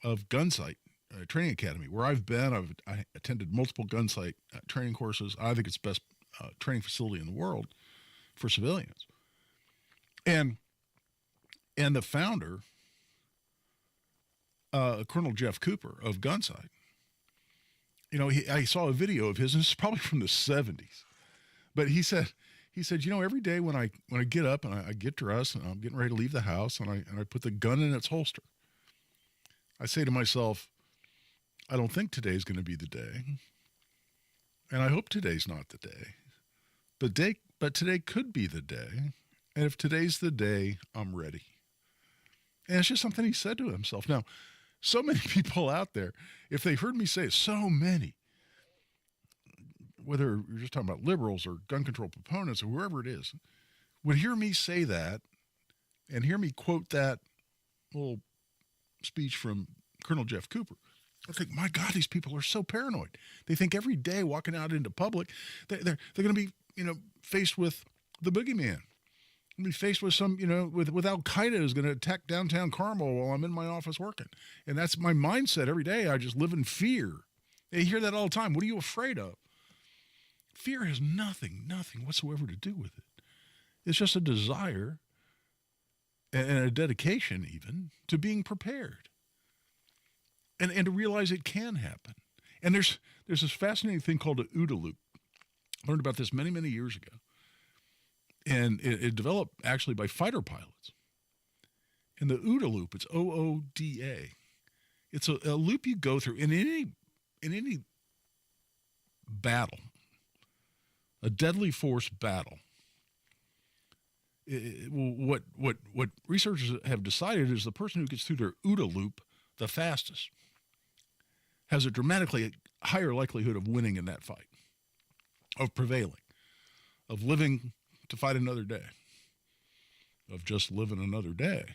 Gunsight Training Academy, where I've been, I attended multiple Gunsight training courses. I think it's the best training facility in the world for civilians. And the founder, Colonel Jeff Cooper of Gunsight, you know, I saw a video of his, and this is probably from the 70s, but he said, you know, every day when I get up and I get dressed and I'm getting ready to leave the house and I put the gun in its holster, I say to myself, I don't think today's going to be the day, and I hope today's not the day, but today could be the day, and if today's the day, I'm ready. And it's just something he said to himself. Now, so many people out there, if they heard me say it, so many, whether you're just talking about liberals or gun control proponents or whoever it is, would hear me say that and hear me quote that little speech from Colonel Jeff Cooper. I think, my God, these people are so paranoid. They think every day walking out into public, they're going to be, you know, faced with the boogeyman. Be faced with some, you know, with Al Qaeda is going to attack downtown Carmel while I'm in my office working. And that's my mindset every day. I just live in fear. You hear that all the time. What are you afraid of? Fear has nothing whatsoever to do with it. It's just a desire and a dedication even to being prepared and to realize it can happen. And there's this fascinating thing called an OODA loop. I learned about this many, many years ago. And it developed actually by fighter pilots. And the OODA loop, it's OODA. It's a loop you go through in any battle, a deadly force battle. What researchers have decided is the person who gets through their OODA loop the fastest has a dramatically higher likelihood of winning in that fight, of prevailing, of living to fight another day, of just living another day.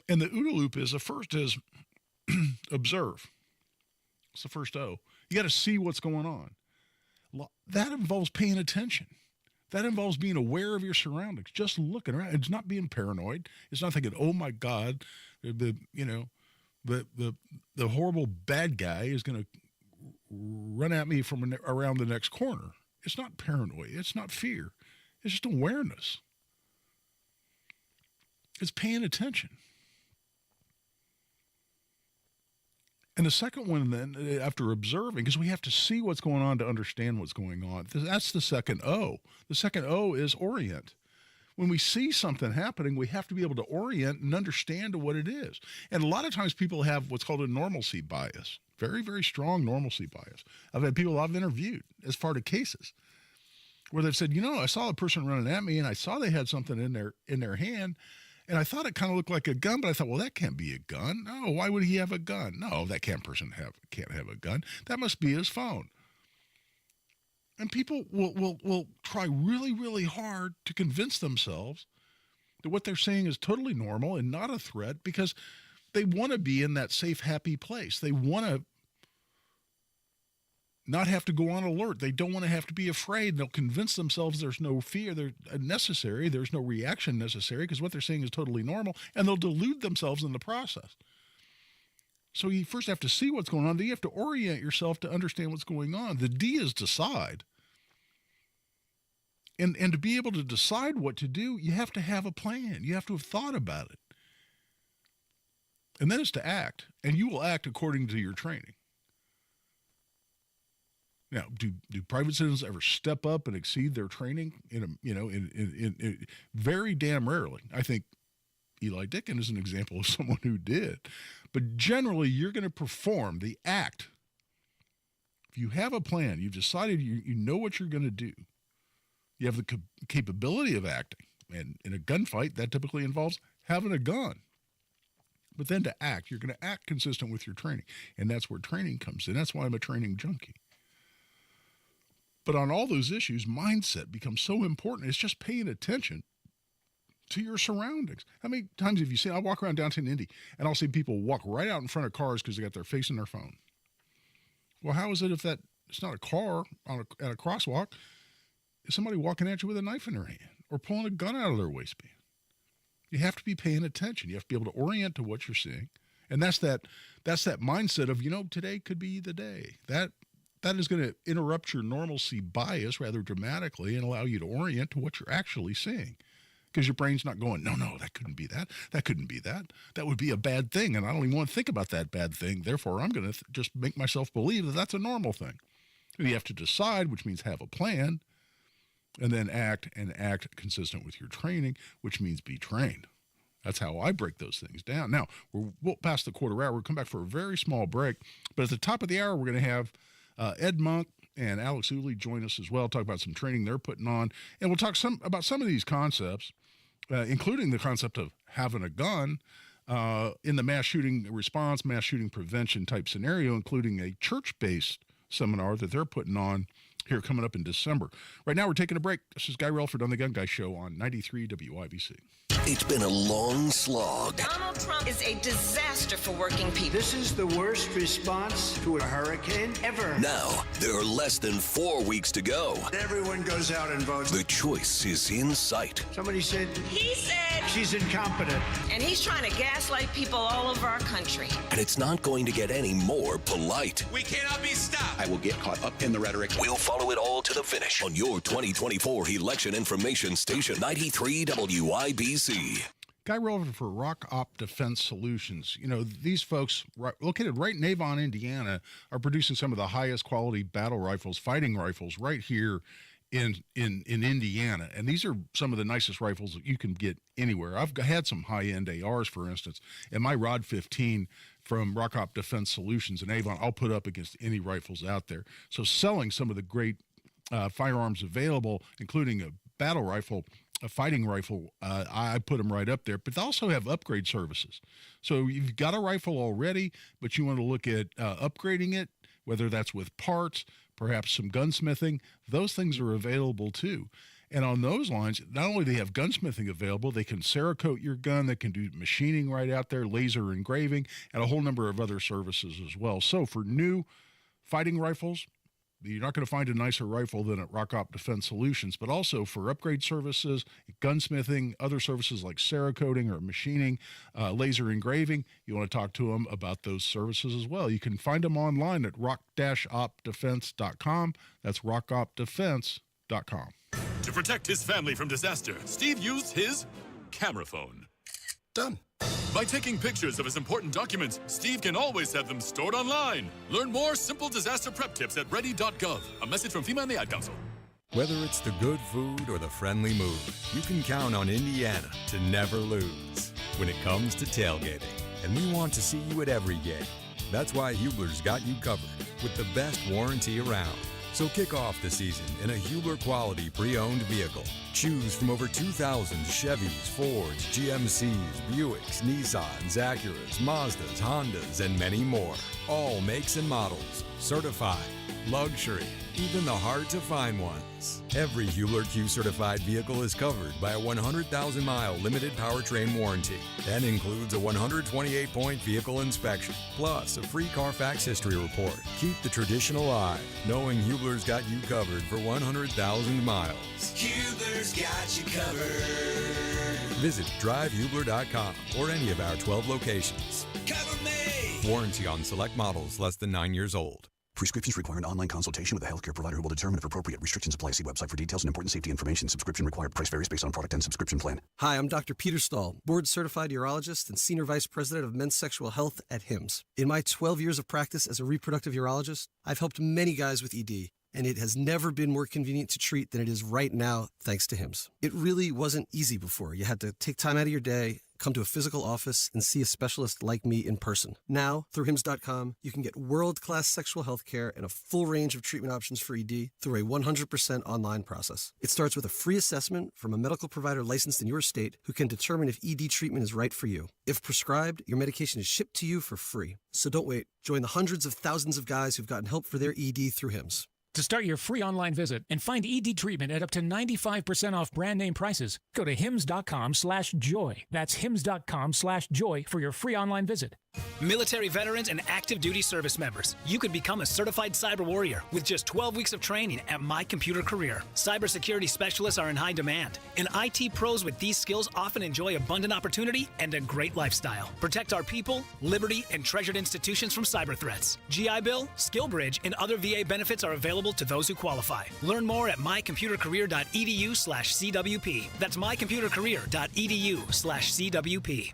And the OODA loop is, the first is observe. It's the first O. You got to see what's going on. That involves paying attention. That involves being aware of your surroundings, just looking around. It's not being paranoid. It's not thinking, oh my God, the horrible bad guy is going to run at me from around the next corner. It's not paranoia. It's not fear. It's just awareness. It's paying attention. And the second one then, after observing, because we have to see what's going on to understand what's going on. That's the second O. The second O is orient. When we see something happening, we have to be able to orient and understand what it is. And a lot of times people have what's called a normalcy bias, very, very strong normalcy bias. I've had people I've interviewed as part of cases where they've said, you know, I saw a person running at me and I saw they had something in their hand and I thought it kind of looked like a gun, but I thought, well, that can't be a gun. No, why would he have a gun? No, that can't have a gun. That must be his phone. And people will try really, really hard to convince themselves that what they're saying is totally normal and not a threat because they want to be in that safe, happy place. They want to not have to go on alert. They don't want to have to be afraid. They'll convince themselves there's no fear necessary. There's no reaction necessary because what they're saying is totally normal, and they'll delude themselves in the process. So you first have to see what's going on. Then you have to orient yourself to understand what's going on. The D is decide. And to be able to decide what to do, you have to have a plan. You have to have thought about it. And then it's to act, and you will act according to your training. Now, do private citizens ever step up and exceed their training? Very damn rarely. I think Eli Dickin is an example of someone who did. But generally, you're going to perform the act. If you have a plan, you've decided you know what you're going to do. You have the capability of acting. And in a gunfight, that typically involves having a gun. But then to act, you're going to act consistent with your training. And that's where training comes in. That's why I'm a training junkie. But on all those issues, mindset becomes so important. It's just paying attention to your surroundings. How many times have you seen, I walk around downtown Indy and I'll see people walk right out in front of cars because they got their face in their phone. Well, how is it if it's not a car at a crosswalk? Is somebody walking at you with a knife in their hand or pulling a gun out of their waistband? You have to be paying attention. You have to be able to orient to what you're seeing. And that's that mindset of, today could be the day. That is going to interrupt your normalcy bias rather dramatically and allow you to orient to what you're actually seeing. Because your brain's not going, no, that couldn't be that. That couldn't be that. That would be a bad thing. And I don't even want to think about that bad thing. Therefore, I'm going to just make myself believe that that's a normal thing. And you have to decide, which means have a plan, and then act consistent with your training, which means be trained. That's how I break those things down. Now, we'll pass the quarter hour. We'll come back for a very small break. But at the top of the hour, we're going to have Ed Monk and Alex Uli join us as well, talk about some training they're putting on. And we'll talk about some of these concepts, including the concept of having a gun in the mass shooting response, mass shooting prevention type scenario, including a church-based seminar that they're putting on here coming up in December. Right now, we're taking a break. This is Guy Relford on The Gun Guy Show on 93 WIBC. It's been a long slog. Donald Trump is a disaster for working people. This is the worst response to a hurricane ever. Now, there are less than 4 weeks to go. Everyone goes out and votes. The choice is in sight. Somebody said... He said... She's incompetent. And he's trying to gaslight people all over our country. And it's not going to get any more polite. We cannot be stopped. I will get caught up in the rhetoric. We'll follow it all to the finish on your 2024 election information station, 93 WIBC. Guy Relford for Rock Op Defense Solutions. These folks located right in Avon, Indiana, are producing some of the highest quality battle rifles, fighting rifles, right here in Indiana. And these are some of the nicest rifles that you can get anywhere. I've had some high-end ARs, for instance, and my Rod 15 from Rock Op Defense Solutions in Avon, I'll put up against any rifles out there. So selling some of the great firearms available, including a battle rifle, a fighting rifle, I put them right up there, but they also have upgrade services. So you've got a rifle already, but you want to look at upgrading it, whether that's with parts, perhaps some gunsmithing. Those things are available too. And on those lines, not only do they have gunsmithing available, they can Cerakote your gun, they can do machining right out there, laser engraving, and a whole number of other services as well. So for new fighting rifles, you're not going to find a nicer rifle than at Rock Op Defense Solutions, but also for upgrade services, gunsmithing, other services like Cerakoting or machining, laser engraving, you want to talk to them about those services as well. You can find them online at rock-opdefense.com. That's rockopdefense.com. To protect his family from disaster, Steve used his camera phone. Done. By taking pictures of his important documents, Steve can always have them stored online. Learn more simple disaster prep tips at ready.gov. A message from FEMA and the Ad Council. Whether it's the good food or the friendly mood, you can count on Indiana to never lose when it comes to tailgating. And we want to see you at every game. That's why Hubler's got you covered with the best warranty around. So kick off the season in a Hubler quality pre-owned vehicle. Choose from over 2,000 Chevys, Fords, GMCs, Buicks, Nissans, Acuras, Mazdas, Hondas, and many more. All makes and models. Certified. Luxury. Even the hard-to-find ones. Every Hubler Q-certified vehicle is covered by a 100,000-mile limited powertrain warranty and includes a 128-point vehicle inspection, plus a free Carfax history report. Keep the tradition alive, knowing Hubler's got you covered for 100,000 miles. Hubler's got you covered. Visit drivehubler.com or any of our 12 locations. Cover me! Warranty on select models less than 9 years old. Prescriptions require an online consultation with a healthcare provider who will determine if appropriate. Restrictions apply. See website for details and important safety information. Subscription required. Price varies based on product and subscription plan. Hi, I'm Dr. Peter Stahl, board-certified urologist and senior vice president of men's sexual health at HIMSS. In my 12 years of practice as a reproductive urologist, I've helped many guys with ED, and it has never been more convenient to treat than it is right now, thanks to HIMSS. It really wasn't easy before. You had to take time out of your day, come to a physical office, and see a specialist like me in person. Now, through HIMSS.com, you can get world-class sexual health care and a full range of treatment options for ED through a 100% online process. It starts with a free assessment from a medical provider licensed in your state who can determine if ED treatment is right for you. If prescribed, your medication is shipped to you for free. So don't wait. Join the hundreds of thousands of guys who've gotten help for their ED through HIMSS. To start your free online visit and find ED treatment at up to 95% off brand name prices, go to hims.com/joy. That's hims.com/joy for your free online visit. Military veterans and active duty service members, you could become a certified cyber warrior with just 12 weeks of training at My Computer Career. Cybersecurity specialists are in high demand, and IT pros with these skills often enjoy abundant opportunity and a great lifestyle. Protect our people, liberty, and treasured institutions from cyber threats. GI Bill, SkillBridge, and other VA benefits are available to those who qualify. Learn more at mycomputercareer.edu/CWP. That's mycomputercareer.edu/CWP.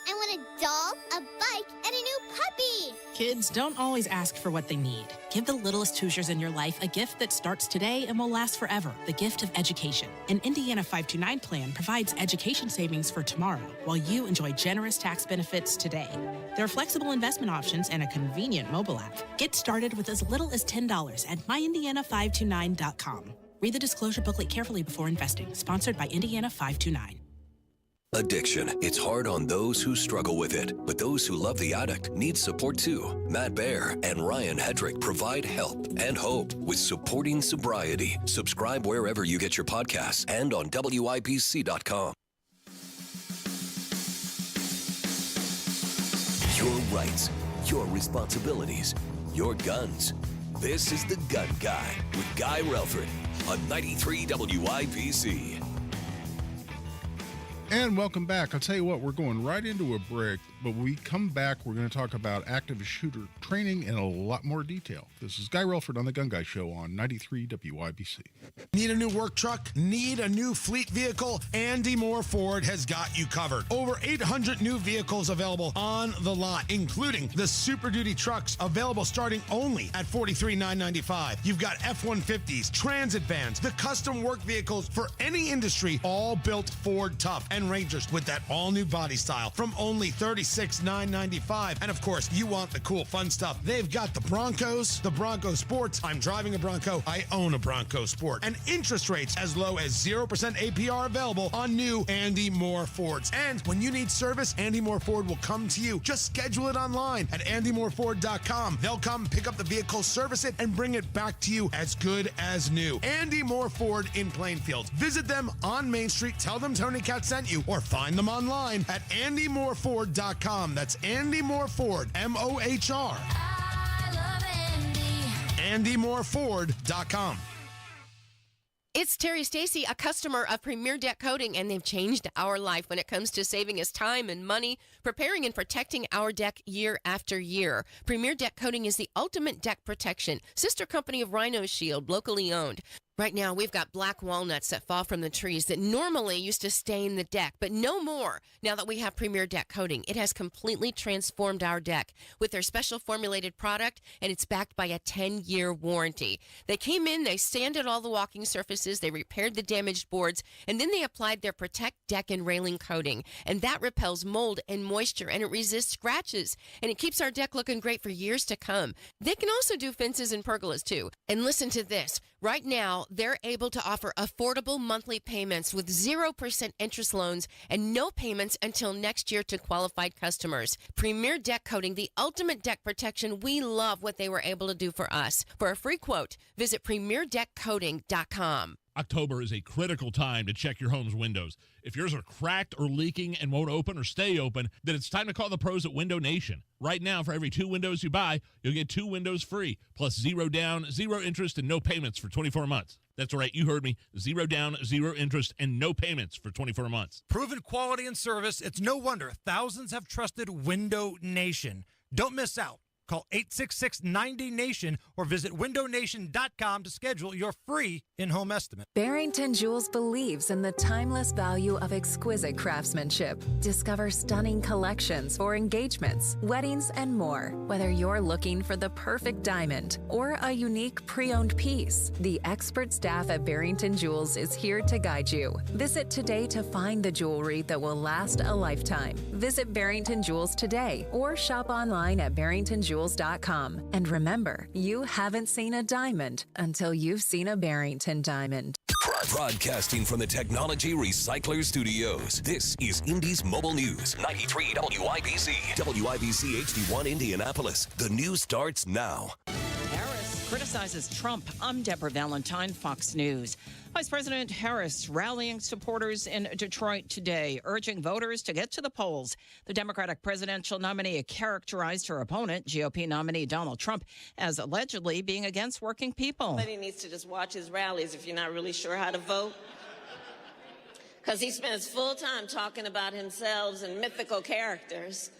I want a doll, a bike, and a new puppy. Kids don't always ask for what they need. Give the littlest Hoosiers in your life a gift that starts today and will last forever, the gift of education. An Indiana 529 plan provides education savings for tomorrow while you enjoy generous tax benefits today. There are flexible investment options and a convenient mobile app. Get started with as little as $10 at myindiana529.com. Read the disclosure booklet carefully before investing. Sponsored by Indiana 529. Addiction. It's hard on those who struggle with it, but those who love the addict need support too. Matt Baer and Ryan Hedrick provide help and hope with Supporting Sobriety. Subscribe wherever you get your podcasts and on WIBC.com. Your rights, your responsibilities, your guns. This is The Gun Guy with Guy Relford on 93 WIBC. And welcome back. I'll tell you what, we're going right into a break, but when we come back, we're going to talk about active shooter training in a lot more detail. This is Guy Relford on The Gun Guy Show on 93 WIBC. Need a new work truck? Need a new fleet vehicle? Andy Moore Ford has got you covered. Over 800 new vehicles available on the lot, including the Super Duty trucks available starting only at $43,995. You've got F-150s, transit vans, the custom work vehicles for any industry, all built Ford tough, and Rangers with that all-new body style from only $36,995. And of course, you want the cool, fun stuff. They've got the Broncos, the Bronco Sports. I'm driving a Bronco. I own a Bronco Sport. And interest rates as low as 0% APR available on new Andy Moore Fords. And when you need service, Andy Moore Ford will come to you. Just schedule it online at andymoreford.com. They'll come pick up the vehicle, service it, and bring it back to you as good as new. Andy Moore Ford in Plainfield. Visit them on Main Street. Tell them Tony Katz sent you, or find them online at andymoreford.com. That's Andy Moore Ford, M-O-H-R. I love Andy. andymoreford.com. It's Terry Stacy, a customer of Premier Deck Coating, and they've changed our life when it comes to saving us time and money, preparing and protecting our deck year after year. Premier Deck Coating is the ultimate deck protection, sister company of Rhino Shield, locally owned. Right now, we've got black walnuts that fall from the trees that normally used to stain the deck, but no more now that we have Premier Deck Coating. It has completely transformed our deck with their special formulated product, and it's backed by a 10-year warranty. They came in, they sanded all the walking surfaces, they repaired the damaged boards, and then they applied their Protect Deck and Railing coating, and that repels mold and moisture, and it resists scratches, and it keeps our deck looking great for years to come. They can also do fences and pergolas, too. And listen to this. Right now, they're able to offer affordable monthly payments with 0% interest loans and no payments until next year to qualified customers. Premier Deck Coating, the ultimate deck protection. We love what they were able to do for us. For a free quote, visit premierdeckcoating.com. October is a critical time to check your home's windows. If yours are cracked or leaking and won't open or stay open, then it's time to call the pros at Window Nation. Right now, for every 2 windows you buy, you'll get 2 windows free, plus 0 down, 0 interest, and no payments for 24 months. That's right, you heard me. 0 down, 0 interest, and no payments for 24 months. Proven quality and service. It's no wonder thousands have trusted Window Nation. Don't miss out. Call 866-90-NATION or visit windownation.com to schedule your free in-home estimate. Barrington Jewels believes in the timeless value of exquisite craftsmanship. Discover stunning collections for engagements, weddings, and more. Whether you're looking for the perfect diamond or a unique pre-owned piece, the expert staff at Barrington Jewels is here to guide you. Visit today to find the jewelry that will last a lifetime. Visit Barrington Jewels today or shop online at barringtonjewels.com. And remember, you haven't seen a diamond until you've seen a Barrington diamond. Broadcasting from the Technology Recycler Studios, this is Indy's Mobile News, 93 WIBC. WIBC HD1 Indianapolis. The news starts now. Harris criticizes Trump. I'm Deborah Valentine, Fox News. Vice President Harris rallying supporters in Detroit today, urging voters to get to the polls. The Democratic presidential nominee characterized her opponent, GOP nominee Donald Trump, as allegedly being against working people. Somebody needs to just watch his rallies if you're not really sure how to vote. Because he spends full time talking about himself and mythical characters.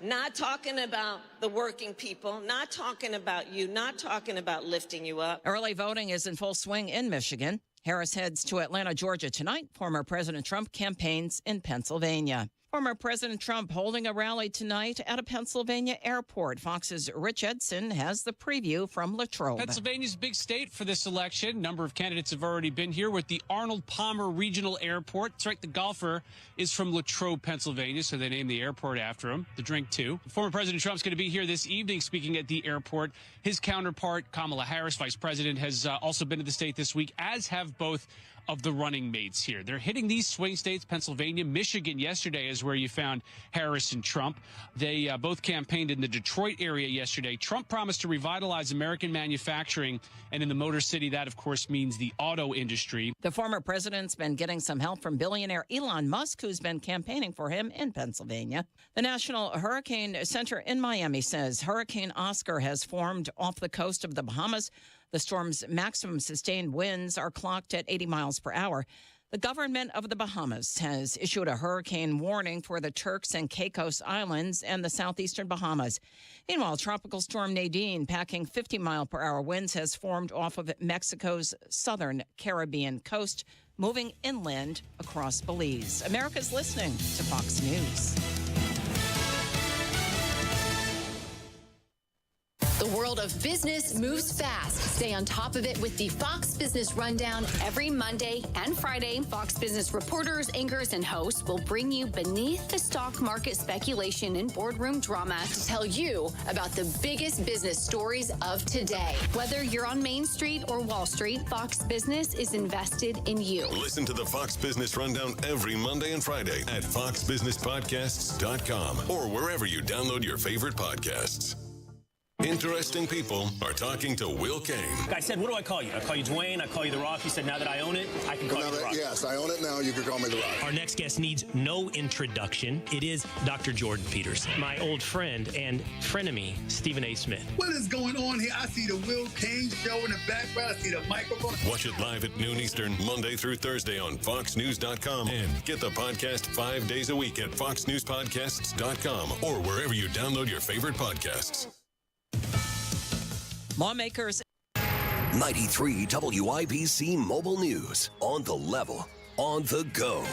Not talking about the working people, not talking about you, not talking about lifting you up. Early voting is in full swing in Michigan. Harris heads to Atlanta, Georgia tonight. Former President Trump campaigns in Pennsylvania. Former President Trump holding a rally tonight at a Pennsylvania airport. Fox's Rich Edson has the preview from Latrobe. Pennsylvania's a big state for this election. A number of candidates have already been here with the Arnold Palmer Regional Airport. That's right, the golfer is from Latrobe, Pennsylvania, so they named the airport after him. The drink, too. Former President Trump's going to be here this evening speaking at the airport. His counterpart, Kamala Harris, vice president, has also been to the state this week, as have both of the running mates here. They're hitting these swing states, Pennsylvania. Michigan yesterday is where you found Harris and Trump. They both campaigned in the Detroit area yesterday. Trump promised to revitalize American manufacturing, and in the Motor City, that, of course, means the auto industry. The former president's been getting some help from billionaire Elon Musk, who's been campaigning for him in Pennsylvania. The National Hurricane Center in Miami says Hurricane Oscar has formed off the coast of the Bahamas. The storm's maximum sustained winds are clocked at 80 miles per hour. The government of the Bahamas has issued a hurricane warning for the Turks and Caicos Islands and the southeastern Bahamas. Meanwhile, Tropical Storm Nadine, packing 50-mile-per-hour winds, has formed off of Mexico's southern Caribbean coast, moving inland across Belize. America's listening to Fox News. The world of business moves fast. Stay on top of it with the Fox Business Rundown every Monday and Friday. Fox Business reporters, anchors, and hosts will bring you beneath the stock market speculation and boardroom drama to tell you about the biggest business stories of today. Whether you're on Main Street or Wall Street, Fox Business is invested in you. Listen to the Fox Business Rundown every Monday and Friday at foxbusinesspodcasts.com or wherever you download your favorite podcasts. Interesting people are talking to Will Kane. I said, what do I call you? I call you Dwayne. I call you The Rock. He said, now that I own it, I can call you The Rock. Yes, I own it now. You can call me The Rock. Our next guest needs no introduction. It is Dr. Jordan Peterson, my old friend and frenemy, Stephen A. Smith. What is going on here? I see the Will Kane show in the background. I see the microphone. Watch it live at noon Eastern, Monday through Thursday on foxnews.com. And get the podcast 5 days a week at foxnewspodcasts.com or wherever you download your favorite podcasts. Lawmakers. 93 WIBC Mobile News. On the level, on the go.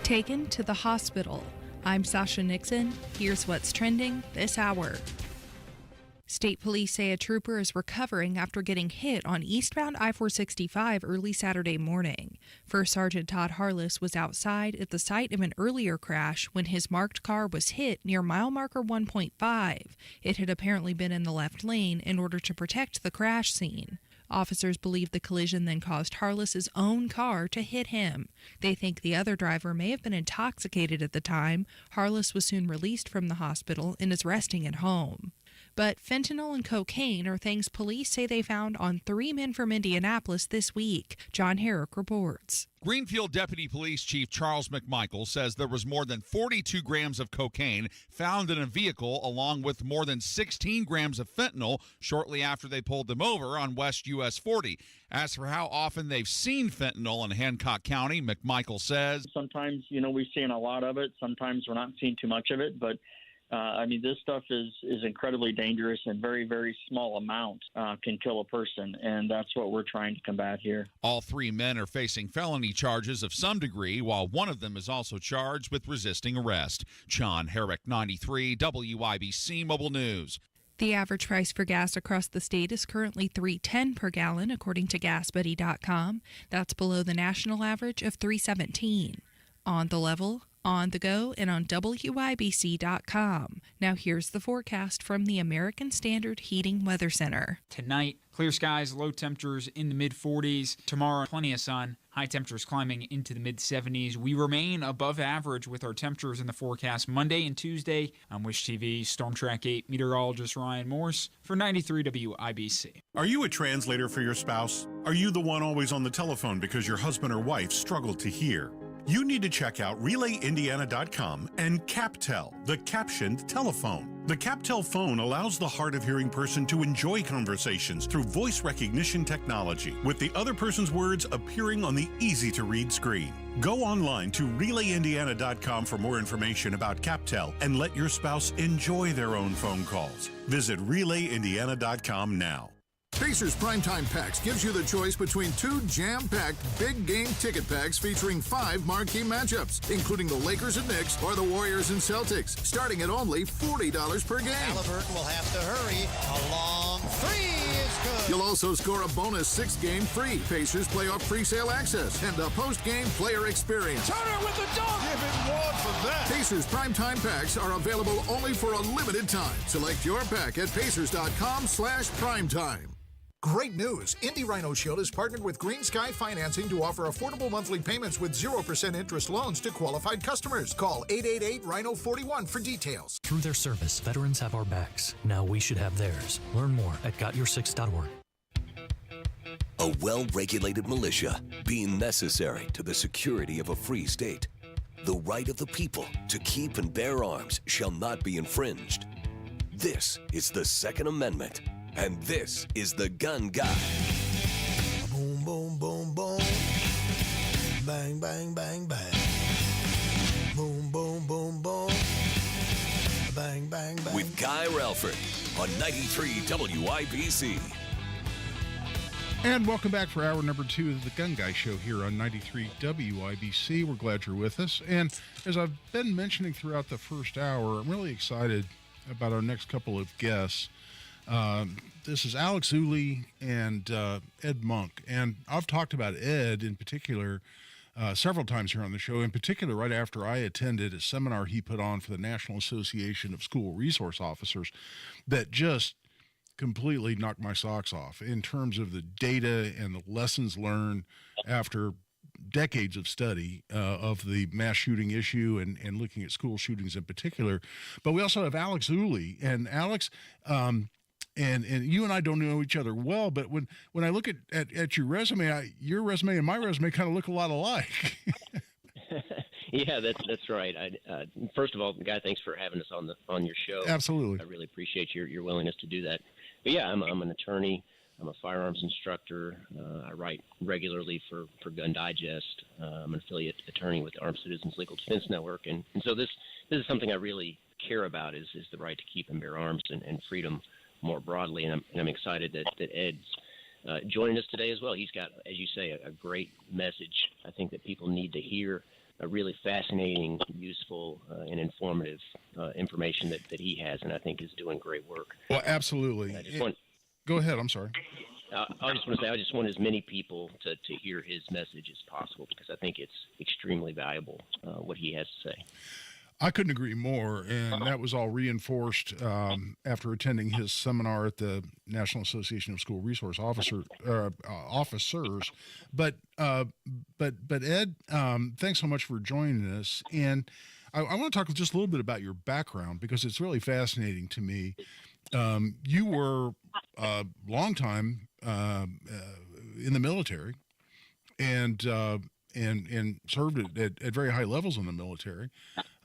Taken to the hospital. I'm Sasha Nixon. Here's what's trending this hour. State police say a trooper is recovering after getting hit on eastbound I-465 early Saturday morning. First Sergeant Todd Harless was outside at the site of an earlier crash when his marked car was hit near mile marker 1.5. It had apparently been in the left lane in order to protect the crash scene. Officers believe the collision then caused Harless's own car to hit him. They think the other driver may have been intoxicated at the time. Harless was soon released from the hospital and is resting at home. But fentanyl and cocaine are things police say they found on 3 men from Indianapolis this week. John Herrick reports. Greenfield Deputy Police Chief Charles McMichael says there was more than 42 grams of cocaine found in a vehicle, along with more than 16 grams of fentanyl shortly after they pulled them over on West US 40. As for how often they've seen fentanyl in Hancock County, McMichael says, sometimes, we're seeing a lot of it. Sometimes we're not seeing too much of it, but this stuff is incredibly dangerous, and very, very small amounts can kill a person, and that's what we're trying to combat here. All 3 men are facing felony charges of some degree, while one of them is also charged with resisting arrest. John Herrick, 93 WIBC Mobile News. The average price for gas across the state is currently $3.10 per gallon, according to GasBuddy.com. That's below the national average of $3.17. On the level, on the go, and on WIBC.com. Now here's the forecast from the American Standard Heating Weather Center. Tonight, clear skies, low temperatures in the mid-40s. Tomorrow, plenty of sun. High temperatures climbing into the mid-70s. We remain above average with our temperatures in the forecast Monday and Tuesday. I'm Wish TV Storm Track 8 meteorologist Ryan Morse for 93 WIBC. Are you a translator for your spouse? Are you the one always on the telephone because your husband or wife struggled to hear? You need to check out RelayIndiana.com and CapTel, the captioned telephone. The CapTel phone allows the hard of hearing person to enjoy conversations through voice recognition technology, with the other person's words appearing on the easy-to-read screen. Go online to RelayIndiana.com for more information about CapTel and let your spouse enjoy their own phone calls. Visit RelayIndiana.com now. Pacers Primetime Packs gives you the choice between 2 jam-packed big game ticket packs featuring 5 marquee matchups, including the Lakers and Knicks or the Warriors and Celtics, starting at only $40 per game. Halliburton will have to hurry. A long three is good. You'll also score a bonus 6-game free Pacers playoff presale access and a post-game player experience. Turner with the dunk. Give him one for that. Pacers Primetime Packs are available only for a limited time. Select your pack at Pacers.com/primetime. Great news! Indy Rhino Shield has partnered with Green Sky Financing to offer affordable monthly payments with 0% interest loans to qualified customers. Call 888-RHINO-41 for details. Through their service, veterans have our backs. Now we should have theirs. Learn more at GotYour6.org. A well-regulated militia being necessary to the security of a free state. The right of the people to keep and bear arms shall not be infringed. This is the Second Amendment. And this is the Gun Guy. Boom, boom, boom, boom. Bang, bang, bang, bang. Boom, boom, boom, boom. Bang, bang, bang. With Guy Relford on 93 WIBC. And welcome back for hour number 2 of the Gun Guy Show here on 93 WIBC. We're glad you're with us. And as I've been mentioning throughout the first hour, I'm really excited about our next couple of guests. This is Alex Zuli and Ed Monk. And I've talked about Ed in particular several times here on the show, in particular right after I attended a seminar he put on for the National Association of School Resource Officers that just completely knocked my socks off in terms of the data and the lessons learned after decades of study of the mass shooting issue and looking at school shootings in particular. But we also have Alex Zuli. And Alex, and you and I don't know each other well, but when I look at your resume, your resume and my resume kind of look a lot alike. Yeah, that's right. First of all, Guy, thanks for having us on your show. Absolutely. I really appreciate your willingness to do that. But yeah, I'm an attorney. I'm a firearms instructor. I write regularly for Gun Digest. I'm an affiliate attorney with the Armed Citizens Legal Defense Network, and so this is something I really care about is the right to keep and bear arms and freedom more broadly, and I'm excited that Ed's joining us today as well. He's got, as you say, a great message. I think that people need to hear a really fascinating, useful, and informative information that he has, and I think is doing great work. Well, absolutely. Go ahead. I'm sorry. I just want to say I just want as many people to hear his message as possible because I think it's extremely valuable what he has to say. I couldn't agree more, and that was all reinforced after attending his seminar at the National Association of School Resource Officers. But Ed, thanks so much for joining us. And I want to talk just a little bit about your background because it's really fascinating to me. You were a long time in the military, and served at very high levels in the military.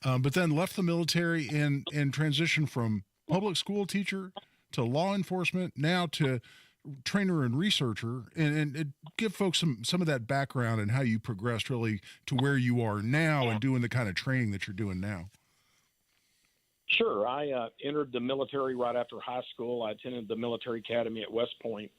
But then left the military and transitioned from public school teacher to law enforcement, now to trainer and researcher, and give folks some of that background and how you progressed really to where you are now and doing the kind of training that you're doing now. Sure. I entered the military right after high school. I attended the military academy at West Point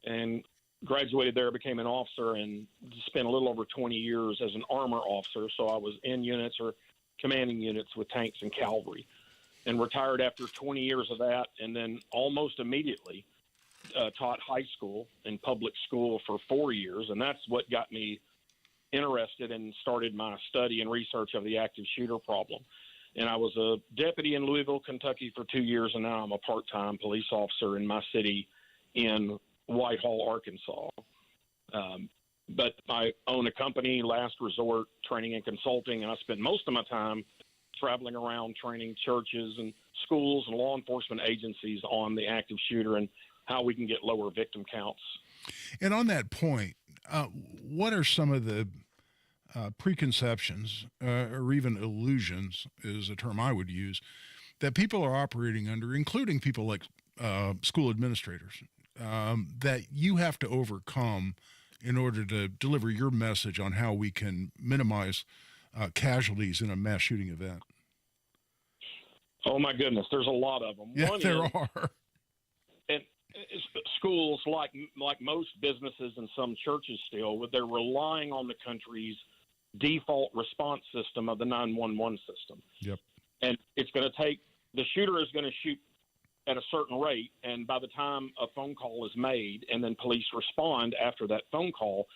and graduated there, became an officer, and spent a little over 20 years as an armor officer. So I was in units or commanding units with tanks and cavalry, and retired after 20 years of that, and then almost immediately taught high school and public school for 4 years, and that's what got me interested and started my study and research of the active shooter problem. And I was a deputy in Louisville, Kentucky for 2 years, and now I'm a part-time police officer in my city in Whitehall, Arkansas. But I own a company, Last Resort Training and Consulting, and I spend most of my time traveling around training churches and schools and law enforcement agencies on the active shooter and how we can get lower victim counts. And on that point, what are some of the preconceptions or even illusions is a term I would use that people are operating under, including people like school administrators, that you have to overcome in order to deliver your message on how we can minimize casualties in a mass shooting event? Oh, my goodness. There's a lot of them. Yeah, there are. And schools, like most businesses and some churches still, they're relying on the country's default response system of the 911 system. Yep. And it's going to take – the shooter is going to shoot at a certain rate, and by the time a phone call is made and then police respond after that phone call,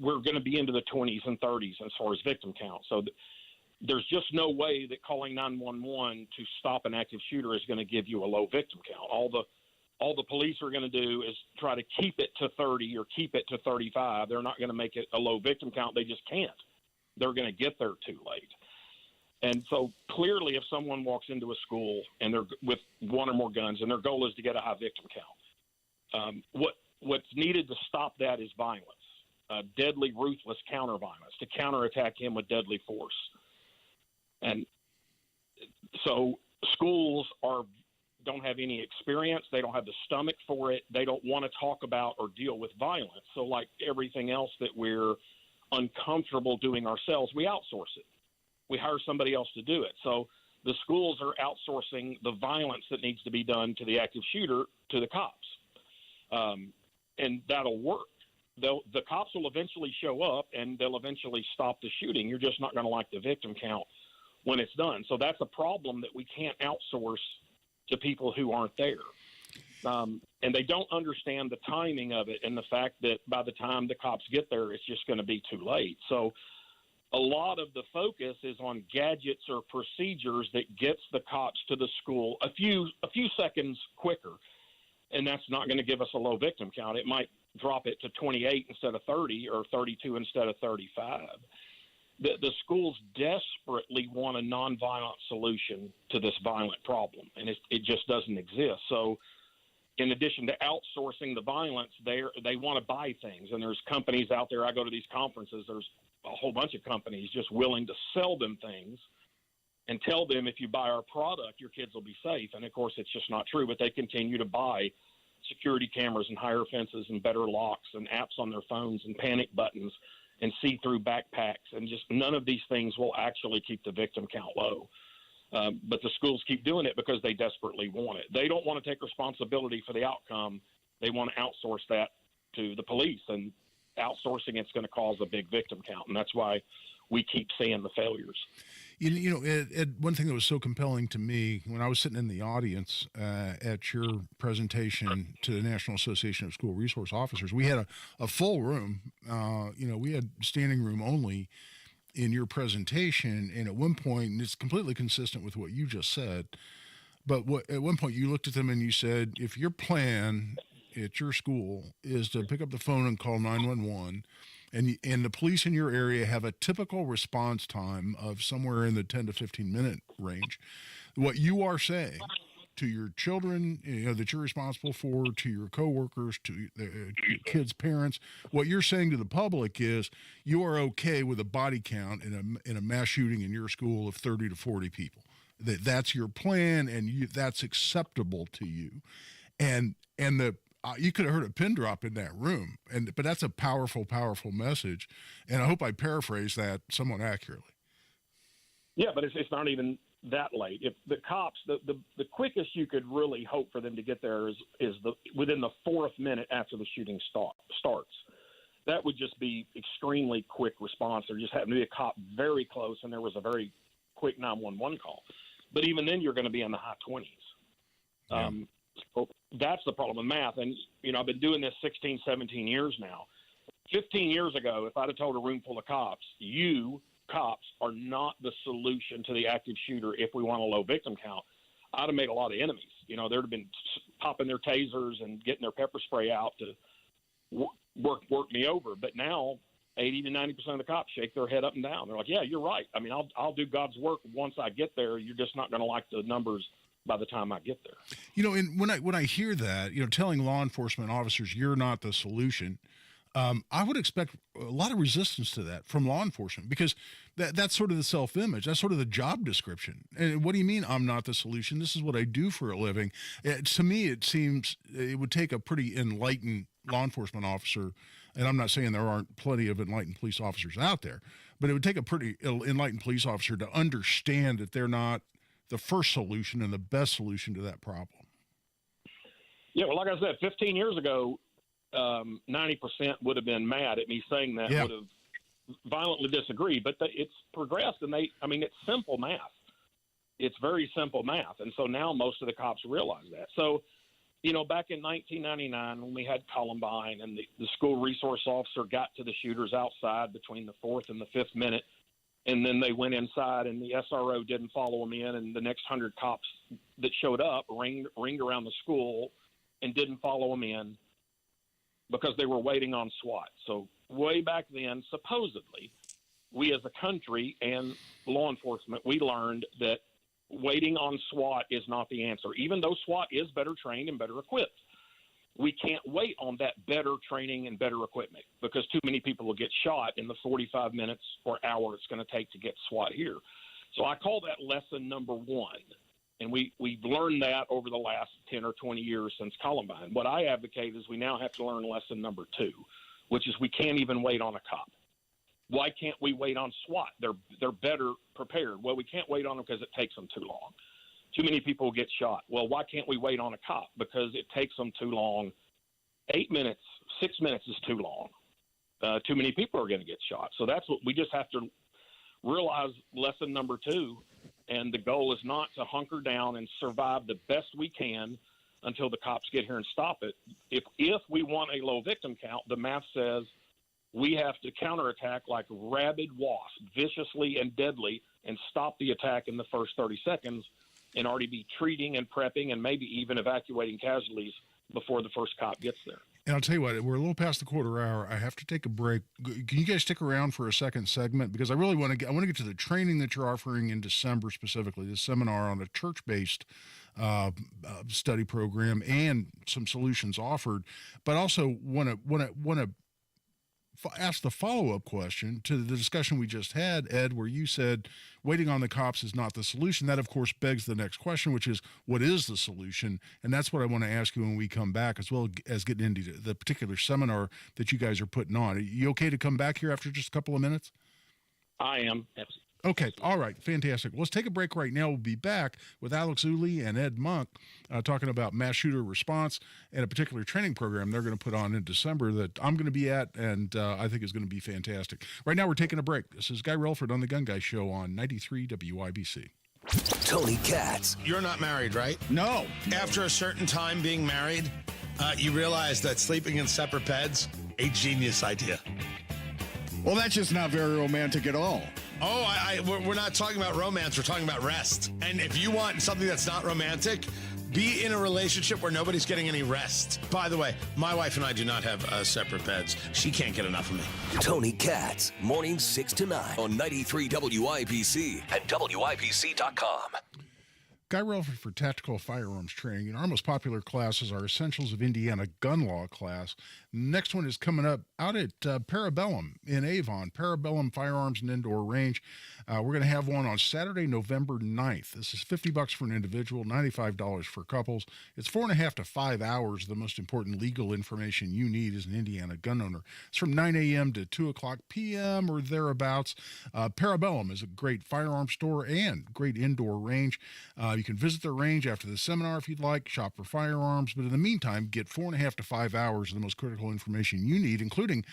we're going to be into the 20s and 30s as far as victim count. So there's just no way that calling 911 to stop an active shooter is going to give you a low victim count. All the police are going to do is try to keep it to 30 or keep it to 35. They're not going to make it a low victim count. They just can't. They're going to get there too late. And so clearly if someone walks into a school and they're with one or more guns and their goal is to get a high victim count, what's needed to stop that is violence, deadly, ruthless counter violence, to counterattack him with deadly force. And so schools don't have any experience. They don't have the stomach for it. They don't want to talk about or deal with violence. So like everything else that we're uncomfortable doing ourselves, we outsource it. We hire somebody else to do it. So the schools are outsourcing the violence that needs to be done to the active shooter to the cops. And that'll work. The cops will eventually show up and they'll eventually stop the shooting. You're just not going to like the victim count when it's done. So that's a problem that we can't outsource to people who aren't there. And they don't understand the timing of it and the fact that by the time the cops get there, it's just going to be too late. So a lot of the focus is on gadgets or procedures that gets the cops to the school a few seconds quicker. And that's not going to give us a low victim count. It might drop it to 28 instead of 30 or 32 instead of 35. The schools desperately want a nonviolent solution to this violent problem, and it just doesn't exist. So in addition to outsourcing the violence, they want to buy things. And there's companies out there. I go to these conferences. There's a whole bunch of companies just willing to sell them things and tell them, if you buy our product, your kids will be safe. And, of course, it's just not true. But they continue to buy security cameras and higher fences and better locks and apps on their phones and panic buttons and see-through backpacks. And just none of these things will actually keep the victim count low. But the schools keep doing it because they desperately want it. They don't want to take responsibility for the outcome. They want to outsource that to the police, and outsourcing it's going to cause a big victim count, and that's why we keep seeing the failures. You know, Ed, one thing that was so compelling to me when I was sitting in the audience at your presentation to the National Association of School Resource Officers, we had a full room. We had standing room only in your presentation, and at one point, and it's completely consistent with what you just said, but at one point you looked at them and you said, if your plan at your school is to pick up the phone and call 911, and the police in your area have a typical response time of somewhere in the 10 to 15 minute range, what you are saying to your children, that you're responsible for, to your coworkers, to your kids' parents, what you're saying to the public is you are okay with a body count in a mass shooting in your school of 30 to 40 people. That's your plan, and that's acceptable to you. And you could have heard a pin drop in that room, but that's a powerful, powerful message. And I hope I paraphrase that somewhat accurately. Yeah, but it's not even that late. If the cops, the quickest you could really hope for them to get there is within the 4th minute after the shooting starts. That would just be extremely quick response. There just happened to be a cop very close, and there was a very quick 911 call. But even then, you're going to be in the high 20s. Yeah. So that's the problem with math. And, I've been doing this 16, 17 years now. 15 years ago, if I'd have told a room full of cops, you cops are not the solution to the active shooter if we want a low victim count, I'd have made a lot of enemies. You know, they'd have been popping their tasers and getting their pepper spray out to work me over. But now 80 to 90% of the cops shake their head up and down. They're like, yeah, you're right. I mean, I'll do God's work once I get there. You're just not going to like the numbers by the time I get there. You know, and when I hear that, you know, telling law enforcement officers you're not the solution, I would expect a lot of resistance to that from law enforcement, because that's sort of the self-image. That's sort of the job description. And what do you mean I'm not the solution? This is what I do for a living. To me, it seems it would take a pretty enlightened law enforcement officer, and I'm not saying there aren't plenty of enlightened police officers out there, but it would take a pretty enlightened police officer to understand that they're not the first solution and the best solution to that problem. Yeah, well, like I said, 15 years ago, 90% would have been mad at me saying that, would have violently disagreed. But it's progressed, and it's simple math. It's very simple math. And so now most of the cops realize that. So, you know, back in 1999 when we had Columbine and the school resource officer got to the shooters outside between the 4th and the 5th minute, and then they went inside and the SRO didn't follow them in, and the next 100 cops that showed up ringed around the school and didn't follow them in because they were waiting on SWAT. So way back then, supposedly, we as a country and law enforcement, we learned that waiting on SWAT is not the answer. Even though SWAT is better trained and better equipped, we can't wait on that better training and better equipment because too many people will get shot in the 45 minutes or hour it's going to take to get SWAT here. So I call that lesson number one. And we've learned that over the last 10 or 20 years since Columbine. What I advocate is we now have to learn lesson number 2, which is we can't even wait on a cop. Why can't we wait on SWAT? They're better prepared. Well, we can't wait on them because it takes them too long. Too many people get shot. Well, why can't we wait on a cop? Because it takes them too long. 8 minutes, 6 minutes is too long. Too many people are going to get shot. So that's what we just have to realize. Lesson number 2. And the goal is not to hunker down and survive the best we can until the cops get here and stop it. If we want a low victim count, the math says we have to counterattack like rabid wasps, viciously and deadly, and stop the attack in the first 30 seconds and already be treating and prepping and maybe even evacuating casualties before the first cop gets there. And I'll tell you what, we're a little past the quarter hour. I have to take a break. Can you guys stick around for a second segment? Because I really want to get to the training that you're offering in December, specifically the seminar on a church-based study program and some solutions offered. But also want to ask the follow-up question to the discussion we just had, Ed, where you said waiting on the cops is not the solution. That, of course, begs the next question, which is, what is the solution? And that's what I want to ask you when we come back, as well as getting into the particular seminar that you guys are putting on. Are you okay to come back here after just a couple of minutes? I am, absolutely. Okay. All right. Fantastic. Let's take a break right now. We'll be back with Alex Uli and Ed Monk talking about mass shooter response and a particular training program they're going to put on in December that I'm going to be at, and I think is going to be fantastic. Right now, we're taking a break. This is Guy Relford on The Gun Guy Show on 93 WIBC. Tony Katz. You're not married, right? No. After a certain time being married, you realize that sleeping in separate beds, a genius idea. Well, that's just not very romantic at all. Oh, we're not talking about romance. We're talking about rest. And if you want something that's not romantic, be in a relationship where nobody's getting any rest. By the way, my wife and I do not have separate beds. She can't get enough of me. Tony Katz, mornings 6 to 9 on 93 WIBC and WIBC.com. Guy Relford for Tactical Firearms Training. And our most popular classes are Essentials of Indiana Gun Law class. Next one is coming up out at Parabellum in Avon, Parabellum Firearms and Indoor Range. We're going to have one on Saturday, November 9th. This is $50 for an individual, $95 for couples. It's 4.5 to 5 hours of the most important legal information you need as an Indiana gun owner. It's from 9 a.m. to 2 o'clock p.m. or thereabouts. Parabellum is a great firearm store and great indoor range. You can visit their range after the seminar if you'd like, shop for firearms, but in the meantime, get 4.5 to 5 hours of the most critical information you need, including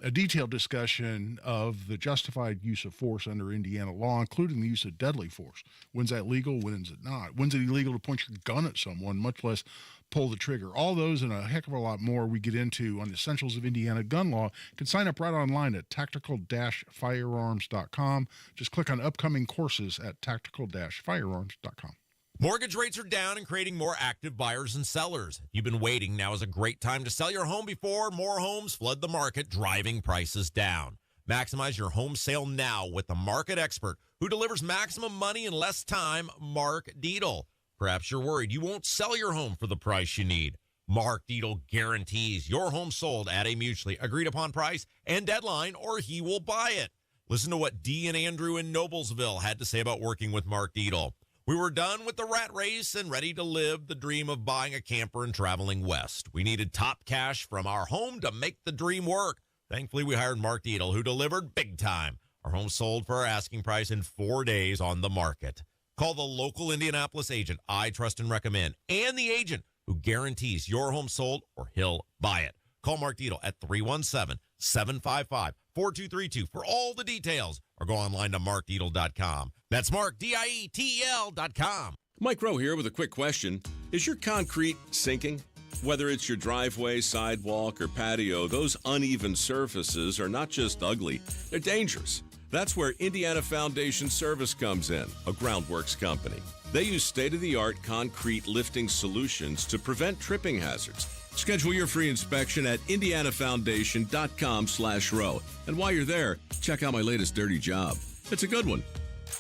a detailed discussion of the justified use of force under Indiana law, including the use of deadly force. When's that legal? When's it not? When's it illegal to point your gun at someone, much less pull the trigger. All those and a heck of a lot more we get into on the Essentials of Indiana Gun Law. You can sign up right online at tactical-firearms.com. Just click on upcoming courses at tactical-firearms.com. Mortgage rates are down and creating more active buyers and sellers. You've been waiting. Now is a great time to sell your home before more homes flood the market, driving prices down. Maximize your home sale now with the market expert who delivers maximum money in less time, Mark Dietl. Perhaps you're worried you won't sell your home for the price you need. Mark Dietl guarantees your home sold at a mutually agreed upon price and deadline, or he will buy it. Listen to what Dee and Andrew in Noblesville had to say about working with Mark Dietl. We were done with the rat race and ready to live the dream of buying a camper and traveling west. We needed top cash from our home to make the dream work. Thankfully, we hired Mark Dietl, who delivered big time. Our home sold for our asking price in 4 days on the market. Call the local Indianapolis agent I trust and recommend, and the agent who guarantees your home sold or he'll buy it. Call Mark Dietl at 317-755-4232 for all the details, or go online to markdietl.com. That's Mark, Dietel.com. Mike Rowe here with a quick question. Is your concrete sinking? Whether it's your driveway, sidewalk, or patio, those uneven surfaces are not just ugly, they're dangerous. That's where Indiana Foundation Service comes in, a groundworks company. They use state-of-the-art concrete lifting solutions to prevent tripping hazards. Schedule your free inspection at indianafoundation.com/row. And while you're there, check out my latest dirty job. It's a good one.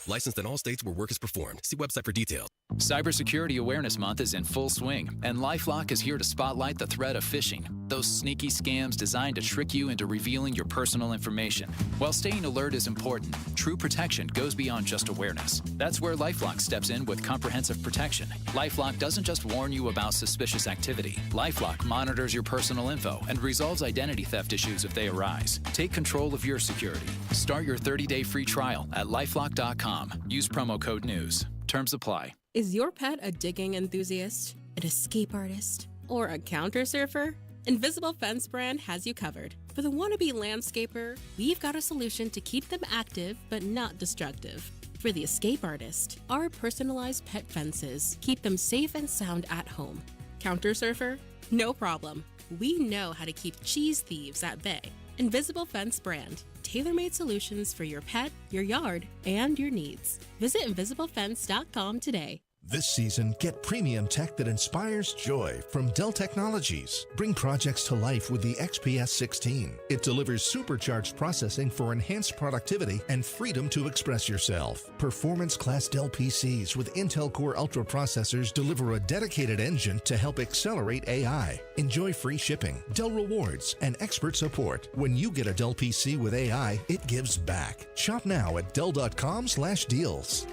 Licensed in all states where work is performed. See website for details. Cybersecurity Awareness Month is in full swing, and LifeLock is here to spotlight the threat of phishing, those sneaky scams designed to trick you into revealing your personal information. While staying alert is important, true protection goes beyond just awareness. That's where LifeLock steps in with comprehensive protection. LifeLock doesn't just warn you about suspicious activity. LifeLock monitors your personal info and resolves identity theft issues if they arise. Take control of your security. Start your 30-day free trial at LifeLock.com. Use promo code NEWS. Terms apply. Is your pet a digging enthusiast, an escape artist, or a counter surfer? Invisible Fence brand has you covered. For the wannabe landscaper, we've got a solution to keep them active but not destructive. For the escape artist, our personalized pet fences keep them safe and sound at home. Counter surfer? No problem. We know how to keep cheese thieves at bay. Invisible Fence brand. Tailor-made solutions for your pet, your yard, and your needs. Visit InvisibleFence.com today. This season, get premium tech that inspires joy from Dell Technologies. Bring projects to life with the XPS 16. It delivers supercharged processing for enhanced productivity and freedom to express yourself. Performance-class Dell PCs with Intel Core Ultra processors deliver a dedicated engine to help accelerate AI. Enjoy free shipping, Dell rewards, and expert support. When you get a Dell PC with AI, it gives back. Shop now at Dell.com/deals.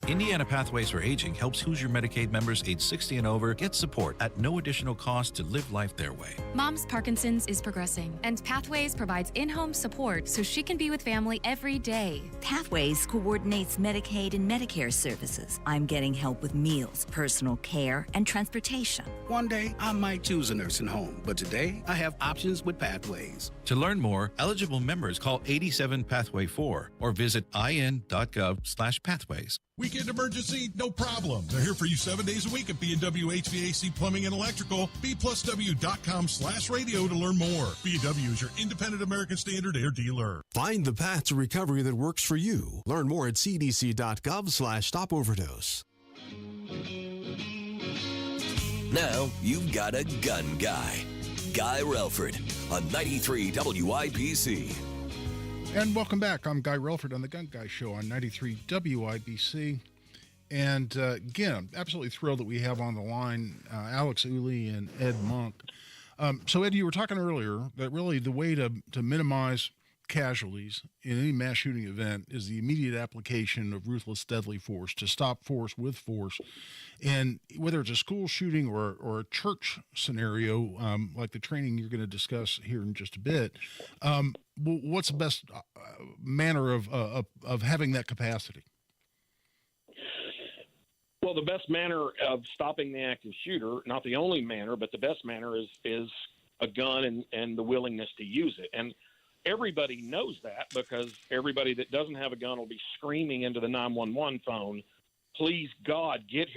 Indiana Pathways for Aging helps Hoosier Medicaid members age 60 and over get support at no additional cost to live life their way. Mom's Parkinson's is progressing, and Pathways provides in-home support so she can be with family every day. Pathways coordinates Medicaid and Medicare services. I'm getting help with meals, personal care, and transportation. One day, I might choose a nursing home, but today, I have options with Pathways. To learn more, eligible members call 87 Pathway 4 or visit in.gov/pathways. Weekend emergency? No problem. They're here for you 7 days a week at B&W HVAC Plumbing and Electrical. B+W.com/radio to learn more. B&W is your independent American Standard air dealer. Find the path to recovery that works for you. Learn more at cdc.gov/stopoverdose. Now you've got a gun guy. Guy Relford on 93 WIBC. And welcome back. I'm Guy Relford on the Gun Guy Show on 93 WIBC. And again, I'm absolutely thrilled that we have on the line Alex Uli and Ed Monk. So, Ed, you were talking earlier that really the way to minimize casualties in any mass shooting event is the immediate application of ruthless, deadly force, to stop force with force. And whether it's a school shooting or a church scenario, like the training you're going to discuss here in just a bit, what's the best manner of having that capacity? Well, the best manner of stopping the active shooter, not the only manner, but the best manner is a gun and the willingness to use it. And everybody knows that, because everybody that doesn't have a gun will be screaming into the 911 phone please God, get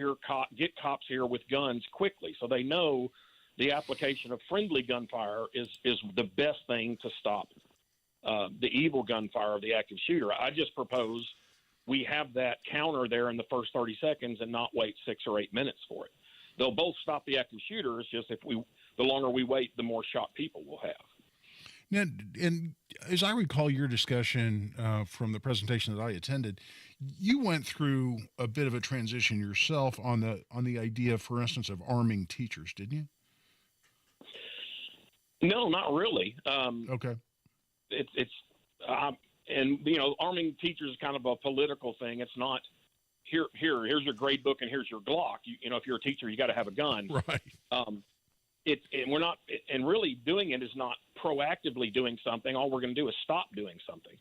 cops here with guns quickly, so they know the application of friendly gunfire is the best thing to stop the evil gunfire of the active shooter. I just propose we have that counter there in the first 30 seconds and not wait 6 or 8 minutes for it. They'll both stop the active shooter. It's just the longer we wait, the more shot people we'll have. Now, and as I recall your discussion from the presentation that I attended, you went through a bit of a transition yourself on the idea, for instance, of arming teachers, didn't you? No, not really. Okay. It's arming teachers is kind of a political thing. It's not here's your grade book and here's your Glock. If you're a teacher, you got to have a gun. Right. We're not, and really doing it is not proactively doing something. All we're going to do is stop doing something.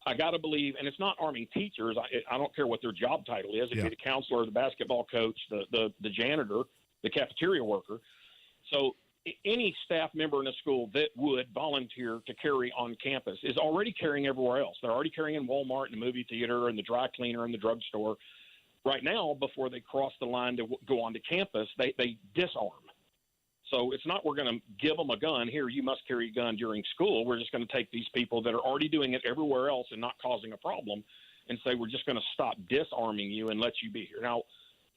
I got to believe, and it's not arming teachers. I don't care what their job title is. It could be the counselor, the basketball coach, the janitor, the cafeteria worker. So any staff member in a school that would volunteer to carry on campus is already carrying everywhere else. They're already carrying in Walmart and the movie theater and the dry cleaner and the drugstore. Right now, before they cross the line to go onto campus, they disarm. So it's not we're going to give them a gun. Here, you must carry a gun during school. We're just going to take these people that are already doing it everywhere else and not causing a problem and say we're just going to stop disarming you and let you be here. Now,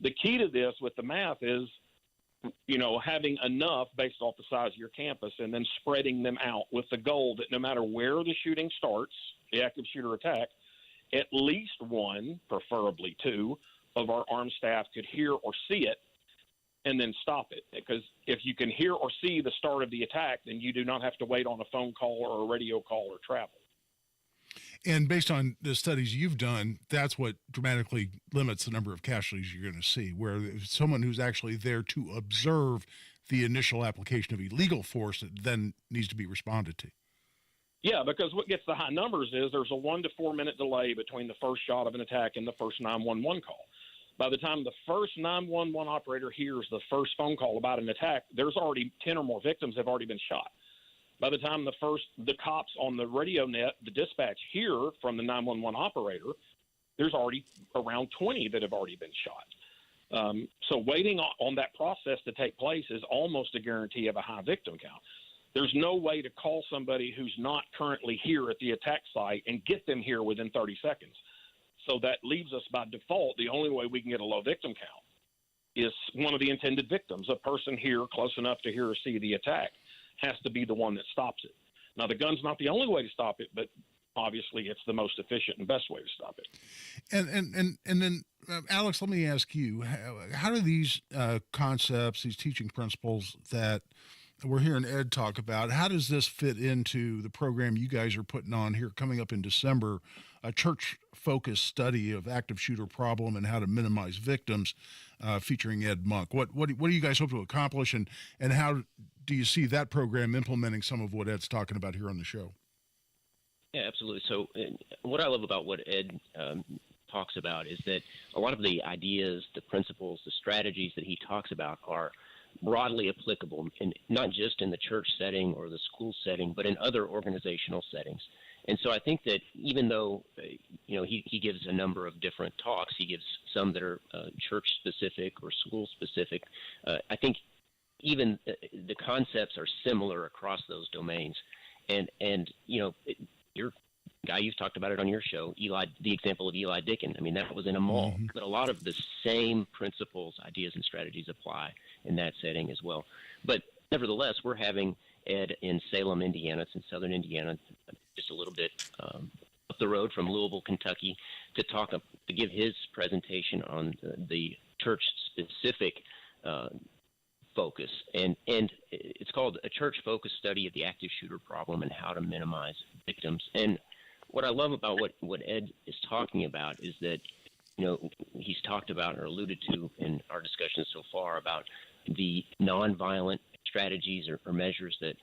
the key to this with the math is, having enough based off the size of your campus and then spreading them out with the goal that no matter where the shooting starts, the active shooter attack, at least one, preferably two, of our armed staff could hear or see it and then stop it. Because if you can hear or see the start of the attack, then you do not have to wait on a phone call or a radio call or travel. And based on the studies you've done, that's what dramatically limits the number of casualties you're going to see, where someone who's actually there to observe the initial application of illegal force that then needs to be responded to. Yeah, because what gets the high numbers is there's a 1 to 4 minute delay between the first shot of an attack and the first 911 call. By the time the first 911 operator hears the first phone call about an attack, there's already 10 or more victims have already been shot. By the time the cops on the radio net, the dispatch hear from the 911 operator, there's already around 20 that have already been shot. So waiting on that process to take place is almost a guarantee of a high victim count. There's no way to call somebody who's not currently here at the attack site and get them here within 30 seconds. So that leaves us by default, the only way we can get a low victim count is one of the intended victims, a person here close enough to hear or see the attack, has to be the one that stops it. Now, the gun's not the only way to stop it, but obviously it's the most efficient and best way to stop it. And then, Alex, let me ask you, how do these concepts, these teaching principles that we're hearing Ed talk about, how does this fit into the program you guys are putting on here coming up in December, a church-focused study of active shooter problem and how to minimize victims, featuring Ed Monk? What do you guys hope to accomplish, and how do you see that program implementing some of what Ed's talking about here on the show? Yeah, absolutely. So what I love about what Ed talks about is that a lot of the ideas, the principles, the strategies that he talks about are broadly applicable, and not just in the church setting or the school setting, but in other organizational settings. And so I think that even though, he gives a number of different talks, he gives some that are church-specific or school-specific, I think even the concepts are similar across those domains. And your guy, you've talked about it on your show, the example of Eli Dicken. I mean, that was in a mall, but a lot of the same principles, ideas, and strategies apply in that setting as well. But nevertheless, we're having Ed in Salem, Indiana. It's in southern Indiana, just a little bit up the road from Louisville, Kentucky, to give his presentation on the church-specific focus. And it's called A Church-Focused Study of the Active Shooter Problem and How to Minimize Victims. And what I love about what Ed is talking about is that, he's talked about or alluded to in our discussion so far about the nonviolent strategies or measures that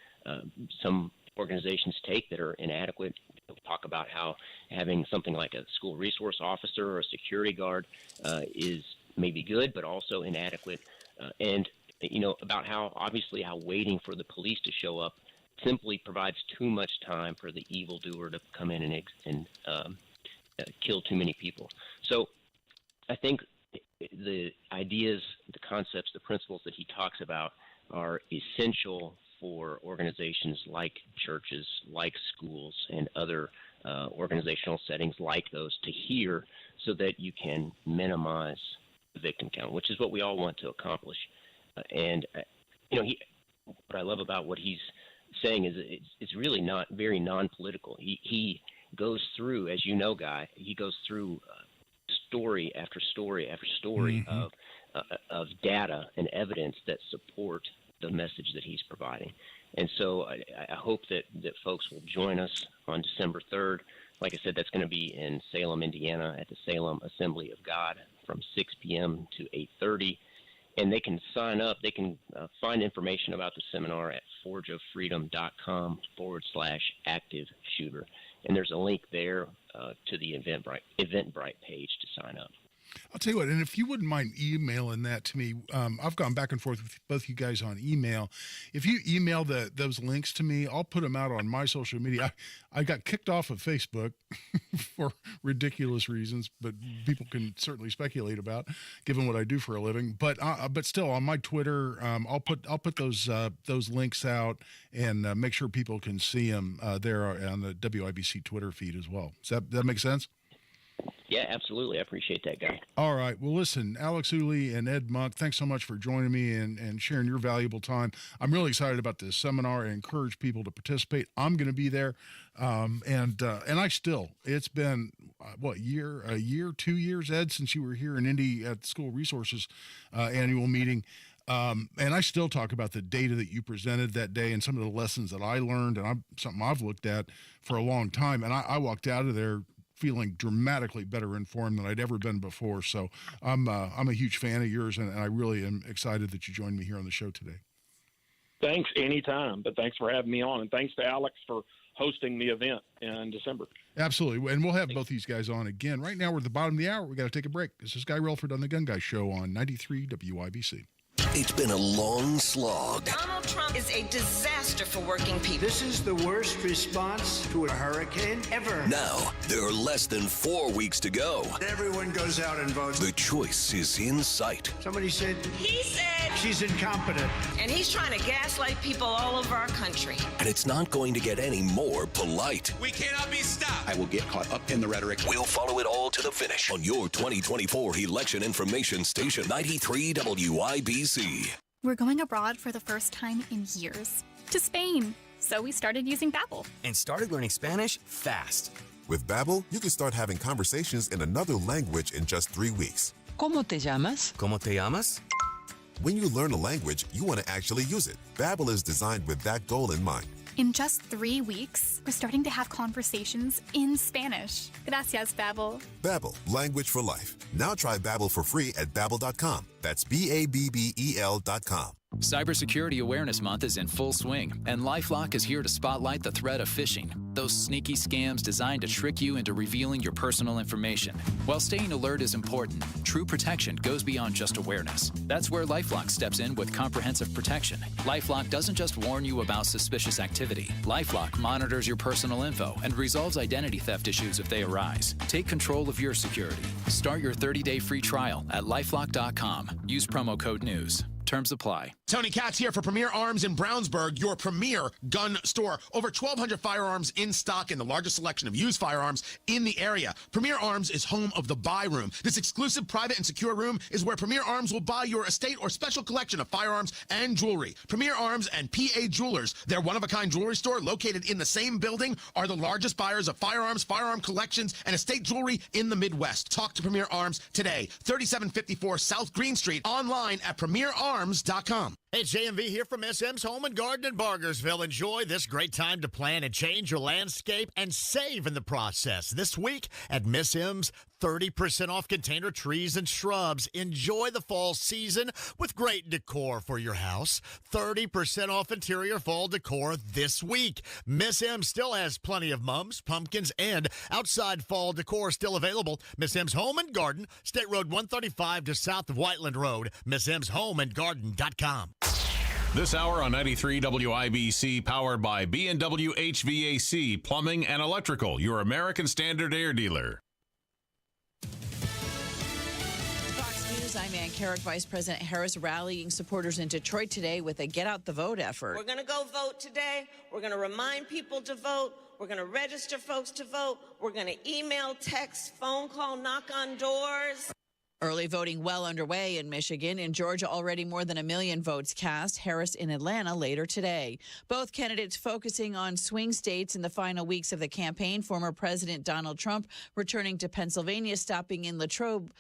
some organizations take that are inadequate. We'll talk about how having something like a school resource officer or a security guard is maybe good, but also inadequate. And about how waiting for the police to show up simply provides too much time for the evildoer to come in and kill too many people. So I think the ideas, the concepts, the principles that he talks about are essential for organizations like churches, like schools, and other organizational settings like those to hear, so that you can minimize the victim count, which is what we all want to accomplish. What I love about what he's saying is it's really not very non-political. He goes through, as you know, Guy, he goes through story after story after story of data and evidence that support the message that he's providing. And so I hope that folks will join us on December 3rd. Like I said, that's going to be in Salem, Indiana, at the Salem Assembly of God from 6 p.m. to 8:30. And they can sign up. They can find information about the seminar at forgeoffreedom.com/active shooter. And there's a link there to the Eventbrite page to sign up. I'll tell you what, and if you wouldn't mind emailing that to me, I've gone back and forth with both you guys on email. If you email those links to me, I'll put them out on my social media. I got kicked off of Facebook for ridiculous reasons, but people can certainly speculate about, given what I do for a living. But still, on my Twitter, I'll put those links out and make sure people can see them there on the WIBC Twitter feed as well. Does that make sense? Yeah, absolutely. I appreciate that, Guy. All right. Well, listen, Alex Uli and Ed Monk, thanks so much for joining me and sharing your valuable time. I'm really excited about this seminar and encourage people to participate. I'm going to be there. And I still, it's been, a year, 2 years, Ed, since you were here in Indy at the School Resources annual meeting. And I still talk about the data that you presented that day and some of the lessons that I learned, and something I've looked at for a long time. And I walked out of there feeling dramatically better informed than I'd ever been before. So I'm a huge fan of yours, and I really am excited that you joined me here on the show today. Thanks anytime, but thanks for having me on, and thanks to Alex for hosting the event in December. Absolutely, and we'll have both these guys on again. Right now, we're at the bottom of the hour. We got to take a break. This is Guy Relford on the Gun Guy Show on 93 WIBC. It's been a long slog. Donald Trump is a disaster for working people. This is the worst response to a hurricane ever. Now, there are less than 4 weeks to go. Everyone goes out and votes. The choice is in sight. Somebody said... He said... She's incompetent. And he's trying to gaslight people all over our country. And it's not going to get any more polite. We cannot be stopped. I will get caught up in the rhetoric. We'll follow it all to the finish on your 2024 election information station, 93 WIBC. We're going abroad for the first time in years, to Spain. So we started using Babbel. And started learning Spanish fast. With Babbel, you can start having conversations in another language in just 3 weeks. ¿Cómo te llamas? ¿Cómo te llamas? When you learn a language, you want to actually use it. Babbel is designed with that goal in mind. In just 3 weeks, we're starting to have conversations in Spanish. Gracias, Babbel. Babbel, language for life. Now try Babbel for free at Babbel.com. That's Babbel.com. Cybersecurity Awareness Month is in full swing, and LifeLock is here to spotlight the threat of phishing. Those sneaky scams designed to trick you into revealing your personal information. While staying alert is important, true protection goes beyond just awareness. That's where LifeLock steps in with comprehensive protection. LifeLock doesn't just warn you about suspicious activity. LifeLock monitors your personal info and resolves identity theft issues if they arise. Take control of your security. Start your 30-day free trial at LifeLock.com. Use promo code NEWS. Terms apply. Tony Katz here for Premier Arms in Brownsburg, your premier gun store. Over 1,200 firearms in stock and the largest selection of used firearms in the area. Premier Arms is home of the Buy Room. This exclusive, private, and secure room is where Premier Arms will buy your estate or special collection of firearms and jewelry. Premier Arms and PA Jewelers, their one-of-a-kind jewelry store located in the same building, are the largest buyers of firearms, firearm collections, and estate jewelry in the Midwest. Talk to Premier Arms today. 3754 South Green Street. Online at premierarms.com. Hey, it's JMV here from SM's Home and Garden in Bargersville. Enjoy this great time to plan and change your landscape and save in the process. This week at Miss M's, 30% off container trees and shrubs. Enjoy the fall season with great decor for your house. 30% off interior fall decor this week. Miss M still has plenty of mums, pumpkins, and outside fall decor still available. Miss M's Home and Garden, State Road 135 to south of Whiteland Road. MissM'sHomeandGarden.com. This hour on 93 WIBC, powered by B&W HVAC, Plumbing and Electrical, your American Standard Air dealer. I'm Ann Carrick. Vice President Harris rallying supporters in Detroit today with a Get Out the Vote effort. We're going to go vote today. We're going to remind people to vote. We're going to register folks to vote. We're going to email, text, phone call, knock on doors. Early voting well underway in Michigan. In Georgia, already more than 1 million votes cast. Harris in Atlanta later today. Both candidates focusing on swing states in the final weeks of the campaign. Former President Donald Trump returning to Pennsylvania, stopping in Latrobe.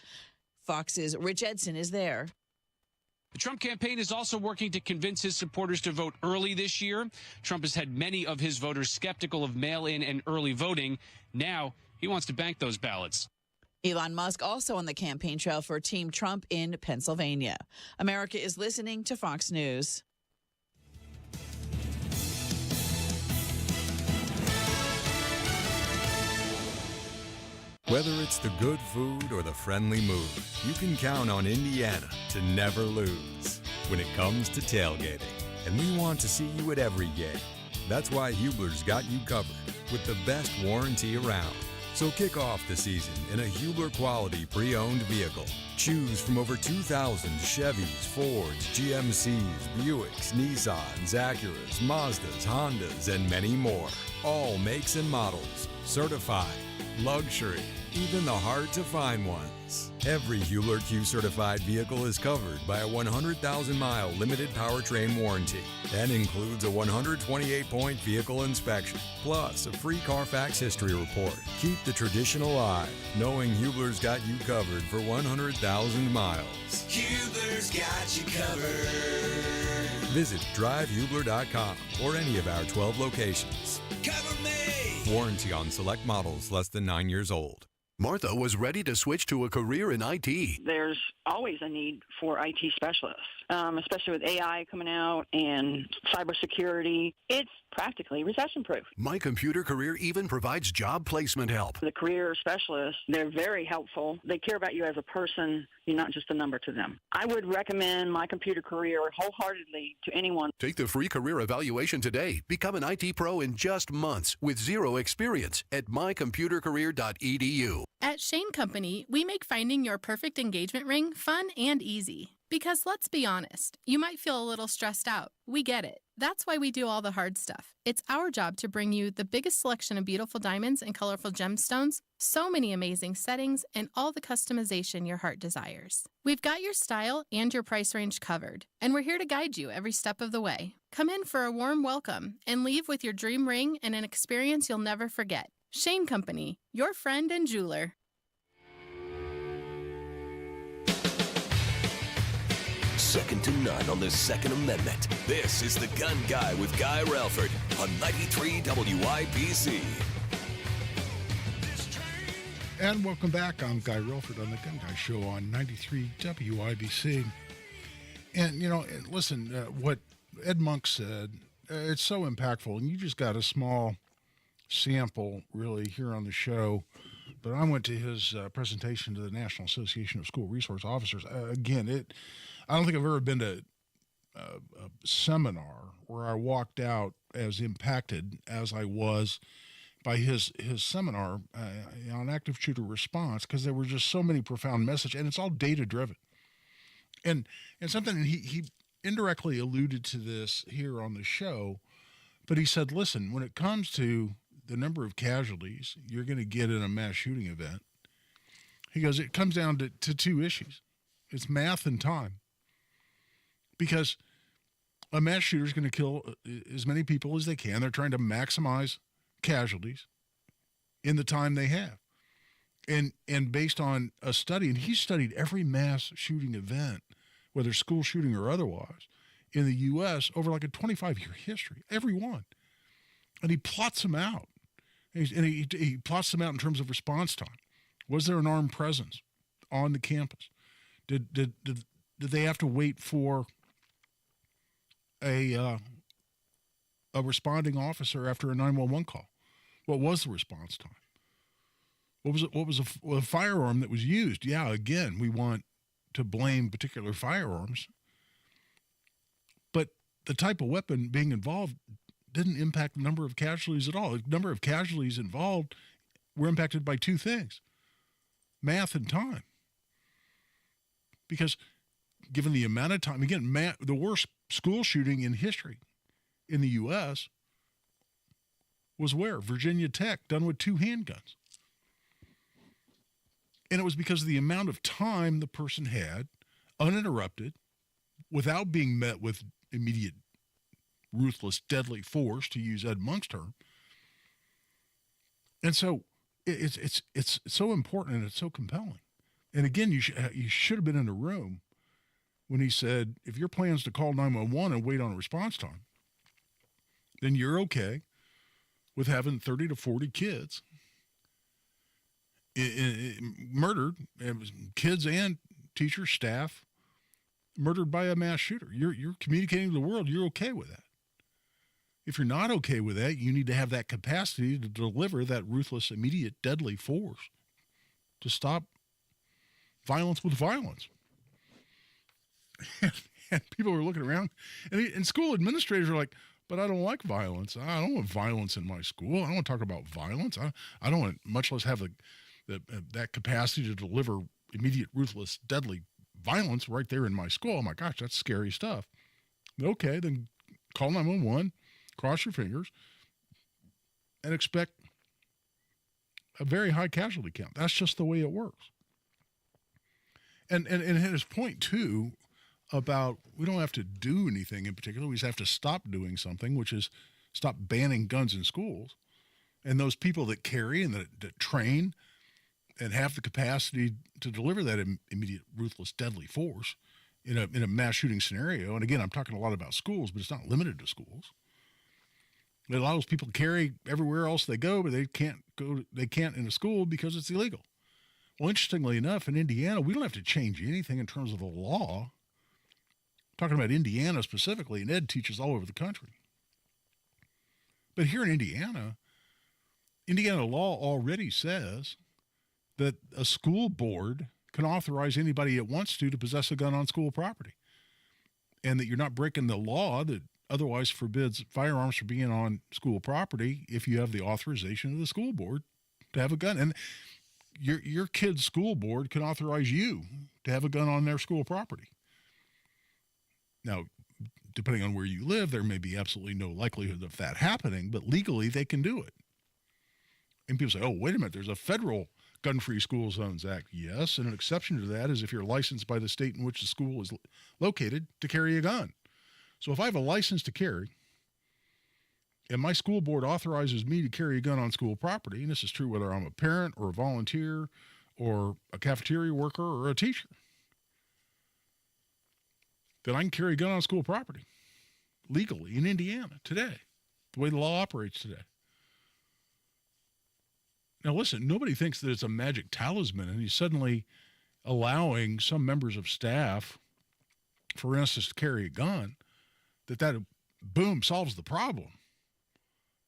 Fox's Rich Edson is there. The Trump campaign is also working to convince his supporters to vote early this year. Trump has had many of his voters skeptical of mail-in and early voting. Now he wants to bank those ballots. Elon Musk also on the campaign trail for Team Trump in Pennsylvania. America is listening to Fox News. Whether it's the good food or the friendly mood, you can count on Indiana to never lose when it comes to tailgating. And we want to see you at every game. That's why Hubler's got you covered with the best warranty around. So kick off the season in a Hubler quality pre-owned vehicle. Choose from over 2,000 Chevys, Fords, GMCs, Buicks, Nissans, Acuras, Mazdas, Hondas, and many more. All makes and models. Certified. Luxury. Even the hard-to-find ones. Every Hubler Q-certified vehicle is covered by a 100,000-mile limited powertrain warranty and includes a 128-point vehicle inspection, plus a free Carfax history report. Keep the tradition alive, knowing Hubler's got you covered for 100,000 miles. Hubler's got you covered. Visit drivehubler.com or any of our 12 locations. Cover me! Warranty on select models less than 9 years old. Martha was ready to switch to a career in IT. There's always a need for IT specialists, especially with AI coming out and cybersecurity. It's practically recession-proof. My Computer Career even provides job placement help. The career specialists, they're very helpful. They care about you as a person. You're not just a number to them. I would recommend My Computer Career wholeheartedly to anyone. Take the free career evaluation today. Become an IT pro in just months with zero experience at mycomputercareer.edu. At Shane Company, we make finding your perfect engagement ring fun and easy. Because let's be honest, you might feel a little stressed out. We get it. That's why we do all the hard stuff. It's our job to bring you the biggest selection of beautiful diamonds and colorful gemstones, so many amazing settings, and all the customization your heart desires. We've got your style and your price range covered, and we're here to guide you every step of the way. Come in for a warm welcome and leave with your dream ring and an experience you'll never forget. Shane Company, your friend and jeweler. Second to none on the Second Amendment. This is The Gun Guy with Guy Relford on 93 WIBC. And welcome back. I'm Guy Relford on The Gun Guy Show on 93 WIBC. And, you know, listen, what Ed Monk said, it's so impactful. And you just got a small sample, really, here on the show. But I went to his presentation to the National Association of School Resource Officers. Again, I don't think I've ever been to a seminar where I walked out as impacted as I was by his seminar on active shooter response, because there were just so many profound messages, and it's all data-driven. And something, he indirectly alluded to this here on the show, but he said, listen, when it comes to the number of casualties you're going to get in a mass shooting event, he goes, it comes down to two issues. It's math and time. Because a mass shooter is going to kill as many people as they can. They're trying to maximize casualties in the time they have. And based on a study, and he studied every mass shooting event, whether school shooting or otherwise, in the U.S. over like a 25-year history, every one. And he plots them out. And he plots them out in terms of response time. Was there an armed presence on the campus? Did they have to wait for a responding officer after a 911 call? What was the response time? What was a firearm that was used? Yeah, again, we want to blame particular firearms, but the type of weapon being involved didn't impact the number of casualties at all. The number of casualties involved were impacted by two things: math and time. Because given the amount of time, again, the worst school shooting in history in the U.S. was where? Virginia Tech, done with 2 handguns. And it was because of the amount of time the person had, uninterrupted, without being met with immediate, ruthless, deadly force, to use Ed Monk's term. And so it's so important and it's so compelling. And again, you should have been in the room when he said, if your plan is to call 911 and wait on a response time, then you're okay with having 30 to 40 kids murdered, kids and teachers, staff, murdered by a mass shooter. You're communicating to the world you're okay with that. If you're not okay with that, you need to have that capacity to deliver that ruthless, immediate, deadly force to stop violence with violence. And people are looking around, and school administrators are like, but I don't like violence. I don't want violence in my school. I don't want to talk about violence. I don't want, much less have that capacity to deliver immediate, ruthless, deadly violence right there in my school. Oh my gosh, that's scary stuff. Okay, then call 911, cross your fingers, and expect a very high casualty count. That's just the way it works. And his point too about we don't have to do anything in particular. We just have to stop doing something, which is stop banning guns in schools. And those people that carry and that train and have the capacity to deliver that immediate, ruthless, deadly force in a mass shooting scenario. And again, I'm talking a lot about schools, but it's not limited to schools. It allows people to carry everywhere else they go, but they can't in a school because it's illegal. Well, interestingly enough, in Indiana, we don't have to change anything in terms of the law. I'm talking about Indiana specifically, and Ed teaches all over the country. But here in Indiana law already says that a school board can authorize anybody it wants to possess a gun on school property, and that you're not breaking the law that otherwise forbids firearms from being on school property if you have the authorization of the school board to have a gun. And your kid's school board can authorize you to have a gun on their school property. Now, depending on where you live, there may be absolutely no likelihood of that happening, but legally they can do it. And people say, oh, wait a minute, there's a federal Gun-Free School Zones Act. Yes, and an exception to that is if you're licensed by the state in which the school is located to carry a gun. So if I have a license to carry, and my school board authorizes me to carry a gun on school property, and this is true whether I'm a parent or a volunteer or a cafeteria worker or a teacher, then I can carry a gun on school property legally in Indiana today, the way the law operates today. Now, listen, nobody thinks that it's a magic talisman and he's suddenly allowing some members of staff, for instance, to carry a gun, that boom, solves the problem.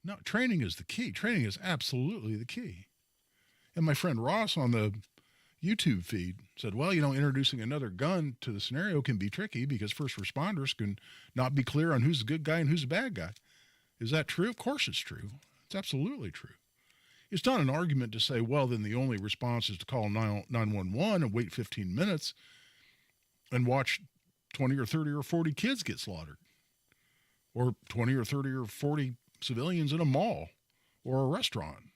No, training is the key. Training is absolutely the key. And my friend Ross on the YouTube feed said, well, introducing another gun to the scenario can be tricky because first responders can not be clear on who's the good guy and who's the bad guy. Is that true? Of course it's true. It's absolutely true. It's not an argument to say, well, then the only response is to call 911 and wait 15 minutes and watch 20 or 30 or 40 kids get slaughtered, or 20 or 30 or 40 civilians in a mall or a restaurant.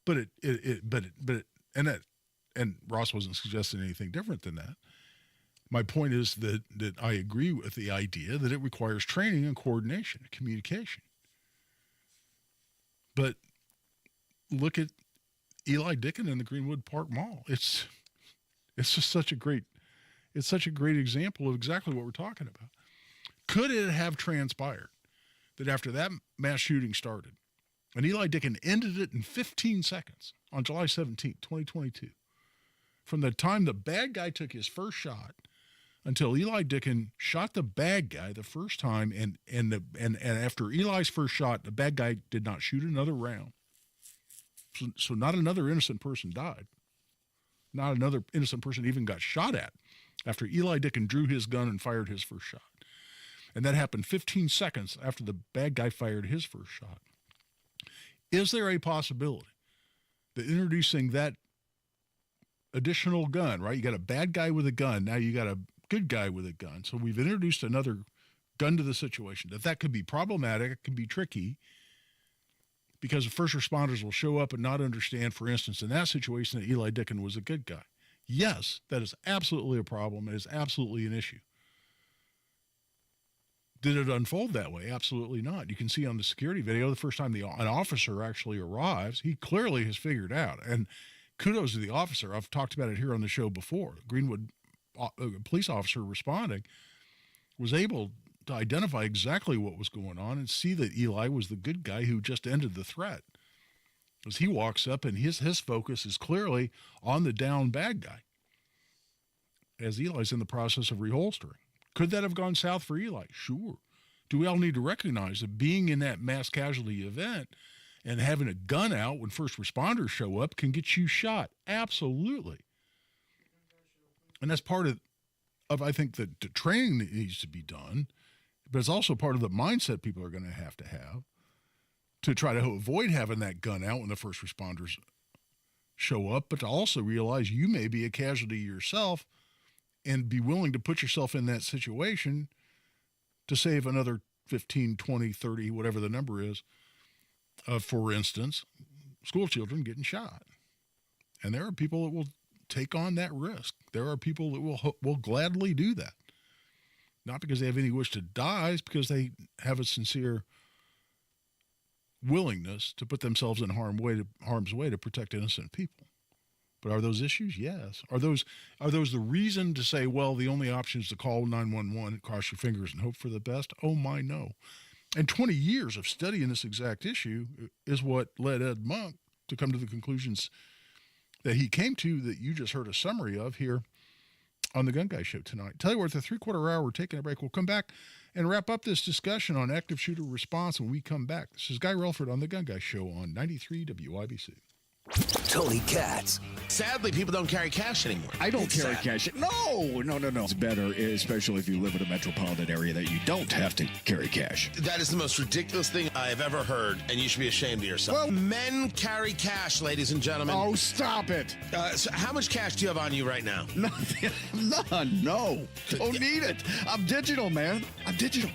But Ross wasn't suggesting anything different than that. My point is that I agree with the idea that it requires training and coordination, communication. But look at Eli Dicken in the Greenwood Park Mall. It's just such a great example of exactly what we're talking about. Could it have transpired that after that mass shooting started, and Eli Dicken ended it in 15 seconds on July 17, 2022, from the time the bad guy took his first shot until Eli Dicken shot the bad guy the first time, and after Eli's first shot, the bad guy did not shoot another round. So not another innocent person died. Not another innocent person even got shot at after Eli Dicken drew his gun and fired his first shot. And that happened 15 seconds after the bad guy fired his first shot. Is there a possibility that introducing that additional gun, right? You got a bad guy with a gun. Now you got a good guy with a gun. So we've introduced another gun to the situation. That could be problematic. It can be tricky because the first responders will show up and not understand, for instance, in that situation, that Eli Dicken was a good guy. Yes, that is absolutely a problem. It is absolutely an issue. Did it unfold that way? Absolutely not. You can see on the security video, the first time an officer actually arrives, he clearly has figured out. And kudos to the officer. I've talked about it here on the show before. Greenwood police officer responding was able to identify exactly what was going on and see that Eli was the good guy who just ended the threat. As he walks up, and his focus is clearly on the down bad guy as Eli's in the process of reholstering. Could that have gone south for Eli? Sure. Do we all need to recognize that being in that mass casualty event and having a gun out when first responders show up can get you shot? Absolutely. And that's part of I think, the training that needs to be done, but it's also part of the mindset people are going to have to try to avoid having that gun out when the first responders show up, but to also realize you may be a casualty yourself and be willing to put yourself in that situation to save another 15, 20, 30, whatever the number is, for instance, school children getting shot. And there are people that will take on that risk. There are people that will gladly do that. Not because they have any wish to die, it's because they have a sincere willingness to put themselves in harm's way to protect innocent people. But are those issues? Yes. Are those the reason to say, well, the only option is to call 911, cross your fingers, and hope for the best? Oh, my, no. And 20 years of studying this exact issue is what led Ed Monk to come to the conclusions that he came to that you just heard a summary of here on the Gun Guy Show tonight. Tell you what, at the 3/4 hour, we're taking a break. We'll come back and wrap up this discussion on active shooter response when we come back. This is Guy Relford on the Gun Guy Show on 93 WIBC. Tony Katz. Sadly, people don't carry cash anymore. I don't carry cash. No. It's better, especially if you live in a metropolitan area, that you don't have to carry cash. That is the most ridiculous thing I have ever heard, and you should be ashamed of yourself. Well, men carry cash, ladies and gentlemen. Oh, stop it. So how much cash do you have on you right now? Nothing. None. No. Don't need it. I'm digital, man. I'm digital.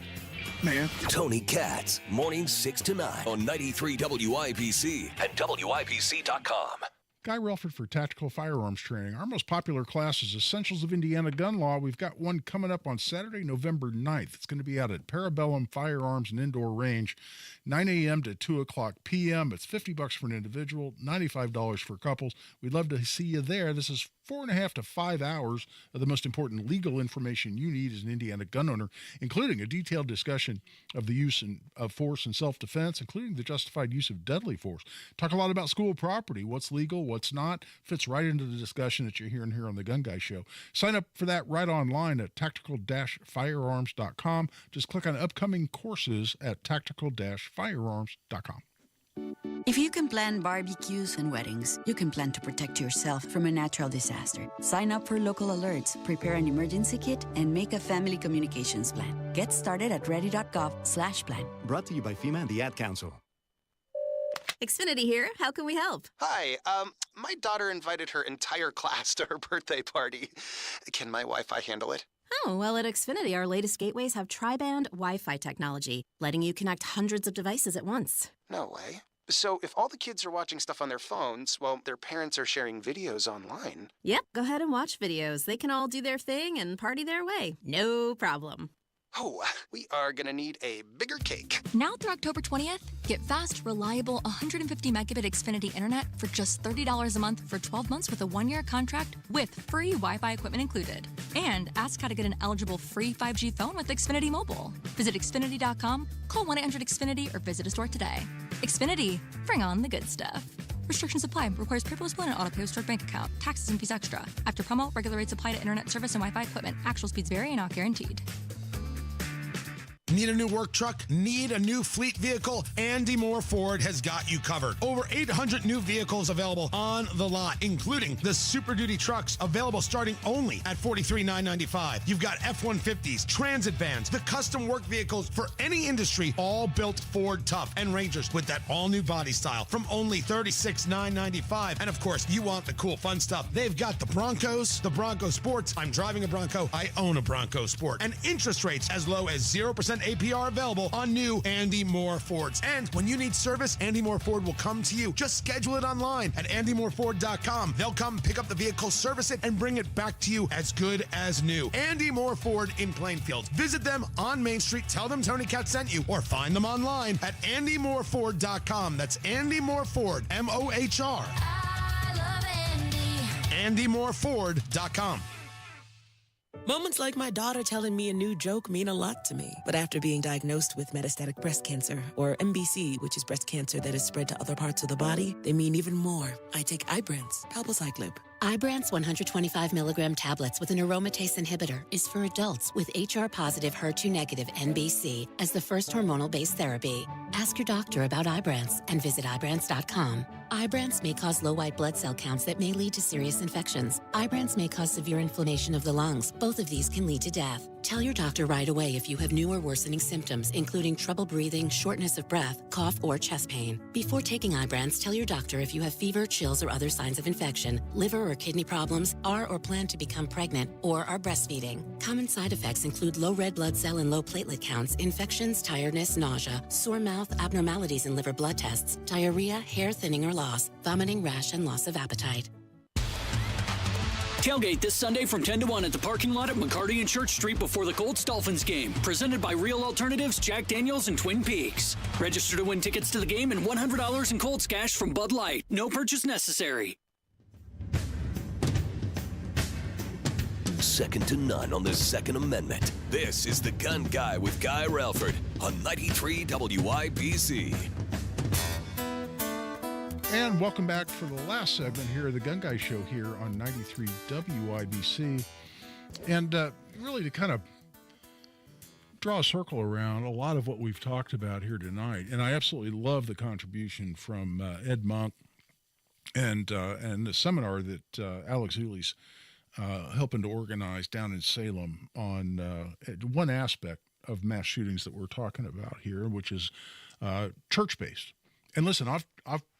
Man. Tony Katz, mornings 6 to 9 on 93 WIBC and WIBC.com. Guy Relford for Tactical Firearms Training. Our most popular class is Essentials of Indiana Gun Law. We've got one coming up on Saturday, November 9th. It's going to be out at Parabellum Firearms and Indoor Range, 9 a.m. to 2 o'clock p.m. It's $50 for an individual, $95 for couples. We'd love to see you there. This is 4.5 to 5 hours of the most important legal information you need as an Indiana gun owner, including a detailed discussion of the use of force and self-defense, including the justified use of deadly force. Talk a lot about school property, what's legal, what's not. Fits right into the discussion that you're hearing here on the Gun Guy Show. Sign up for that right online at tactical-firearms.com. Just click on upcoming courses at tactical-firearms.com. If you can plan barbecues and weddings, you can plan to protect yourself from a natural disaster. Sign up for local alerts, prepare an emergency kit, and make a family communications plan. Get started at ready.gov/plan. Brought to you by FEMA and the Ad Council. Xfinity here. How can we help? Hi. My daughter invited her entire class to her birthday party. Can my Wi-Fi handle it? Oh, well, at Xfinity, our latest gateways have tri-band Wi-Fi technology, letting you connect hundreds of devices at once. No way. So if all the kids are watching stuff on their phones, well, their parents are sharing videos online. Yep, go ahead and watch videos. They can all do their thing and party their way. No problem. Oh, we are going to need a bigger cake. Now through October 20th, get fast, reliable 150 megabit Xfinity internet for just $30 a month for 12 months with a 1-year contract with free Wi-Fi equipment included. And ask how to get an eligible free 5G phone with Xfinity Mobile. Visit Xfinity.com, call 1-800-XFINITY, or visit a store today. Xfinity, bring on the good stuff. Restrictions apply. Requires paperless bill and auto pay with stored bank account. Taxes and fees extra. After promo, regular rates apply to internet service and Wi-Fi equipment. Actual speeds vary and not guaranteed. Need a new work truck? Need a new fleet vehicle? Andy Moore Ford has got you covered. Over 800 new vehicles available on the lot, including the Super Duty trucks available starting only at $43,995. You've got F-150s, transit vans, the custom work vehicles for any industry, all built Ford tough, and Rangers with that all-new body style from only $36,995. And of course, you want the cool fun stuff. They've got the Broncos, the Bronco Sports. I'm driving a Bronco. I own a Bronco Sport. And interest rates as low as 0% APR available on new Andy Moore Fords. And when you need service, Andy Moore Ford will come to you. Just schedule it online at andymoreford.com. They'll come pick up the vehicle, service it, and bring it back to you as good as new. Andy Moore Ford in Plainfield. Visit them on Main Street. Tell them Tony Cat sent you, or find them online at andymoreford.com. That's Andy Moore Ford, M-O-H-R. I love Andy. andymoreford.com. Moments like my daughter telling me a new joke mean a lot to me. But after being diagnosed with metastatic breast cancer, or MBC, which is breast cancer that is spread to other parts of the body, they mean even more. I take Ibrance, palbociclib. Ibrance 125 milligram tablets with an aromatase inhibitor is for adults with HR-positive, HER2-negative NBC as the first hormonal-based therapy. Ask your doctor about Ibrance and visit Ibrance.com. Ibrance may cause low white blood cell counts that may lead to serious infections. Ibrance may cause severe inflammation of the lungs. Both of these can lead to death. Tell your doctor right away if you have new or worsening symptoms, including trouble breathing, shortness of breath, cough, or chest pain. Before taking Ibrance, tell your doctor if you have fever, chills, or other signs of infection, liver or kidney problems, are or plan to become pregnant, or are breastfeeding. Common side effects include low red blood cell and low platelet counts, infections, tiredness, nausea, sore mouth, abnormalities in liver blood tests, diarrhea, hair thinning or loss, vomiting, rash, and loss of appetite. Tailgate this Sunday from 10 to 1 at the parking lot at McCarty and Church Street before the Colts Dolphins game. Presented by Real Alternatives, Jack Daniels, and Twin Peaks. Register to win tickets to the game and $100 in Colts cash from Bud Light. No purchase necessary. Second to none on the Second Amendment. This is The Gun Guy with Guy Relford on 93 WIBC. And welcome back for the last segment here of the Gun Guy Show here on 93 WIBC. And really to kind of draw a circle around a lot of what we've talked about here tonight. And I absolutely love the contribution from Ed Monk and the seminar that Alex Zuley's helping to organize down in Salem on one aspect of mass shootings that we're talking about here, which is church-based. And listen, I've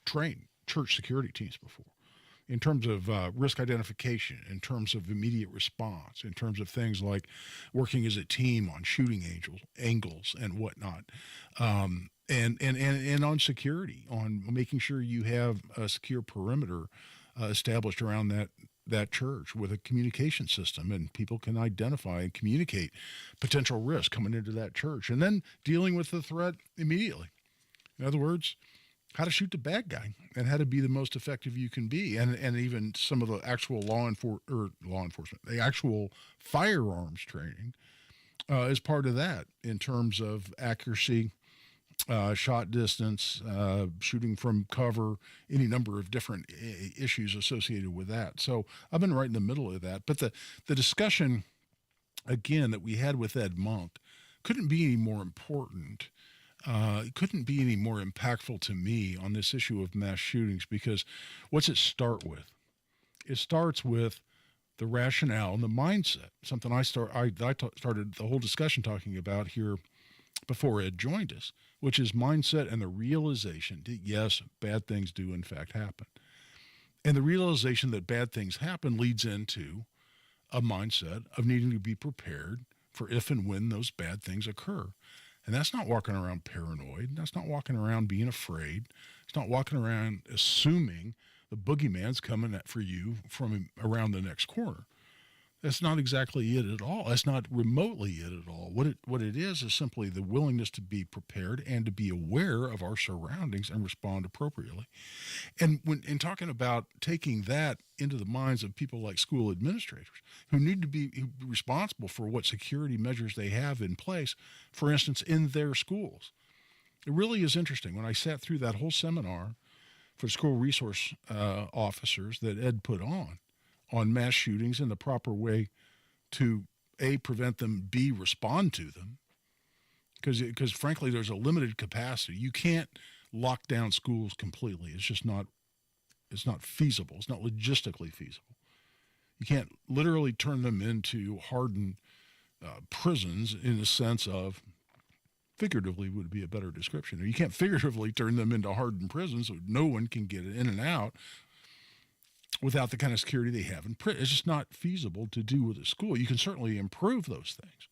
trained church security teams before in terms of risk identification, in terms of immediate response, in terms of things like working as a team on shooting angles and whatnot, and on security, on making sure you have a secure perimeter established around that church with a communication system, and people can identify and communicate potential risk coming into that church, and then dealing with the threat immediately. In other words, how to shoot the bad guy and how to be the most effective you can be. And even some of the actual law enforcement, the actual firearms training is part of that in terms of accuracy, shot distance, shooting from cover, any number of different issues associated with that. So I've been right in the middle of that. But the discussion, again, that we had with Ed Monk couldn't be any more important. It couldn't be any more impactful to me on this issue of mass shootings, because what's it start with? It starts with the rationale and the mindset, something I started the whole discussion talking about here before Ed joined us, which is mindset and the realization that, yes, bad things do in fact happen. And the realization that bad things happen leads into a mindset of needing to be prepared for if and when those bad things occur. And that's not walking around paranoid. That's not walking around being afraid. It's not walking around assuming the boogeyman's coming for you from around the next corner. That's not exactly it at all. That's not remotely it at all. What it is simply the willingness to be prepared and to be aware of our surroundings and respond appropriately. And in talking about taking that into the minds of people like school administrators who need to be responsible for what security measures they have in place, for instance, in their schools. It really is interesting. When I sat through that whole seminar for school resource officers that Ed put on mass shootings and the proper way to A, prevent them, B, respond to them, because frankly, there's a limited capacity. You can't lock down schools completely. It's just not feasible. It's not logistically feasible. You can't literally turn them into hardened prisons in the sense of, figuratively would be a better description. You can't figuratively turn them into hardened prisons so no one can get in and out without the kind of security they have in prison. It's just not feasible to do with a school. You can certainly improve those things,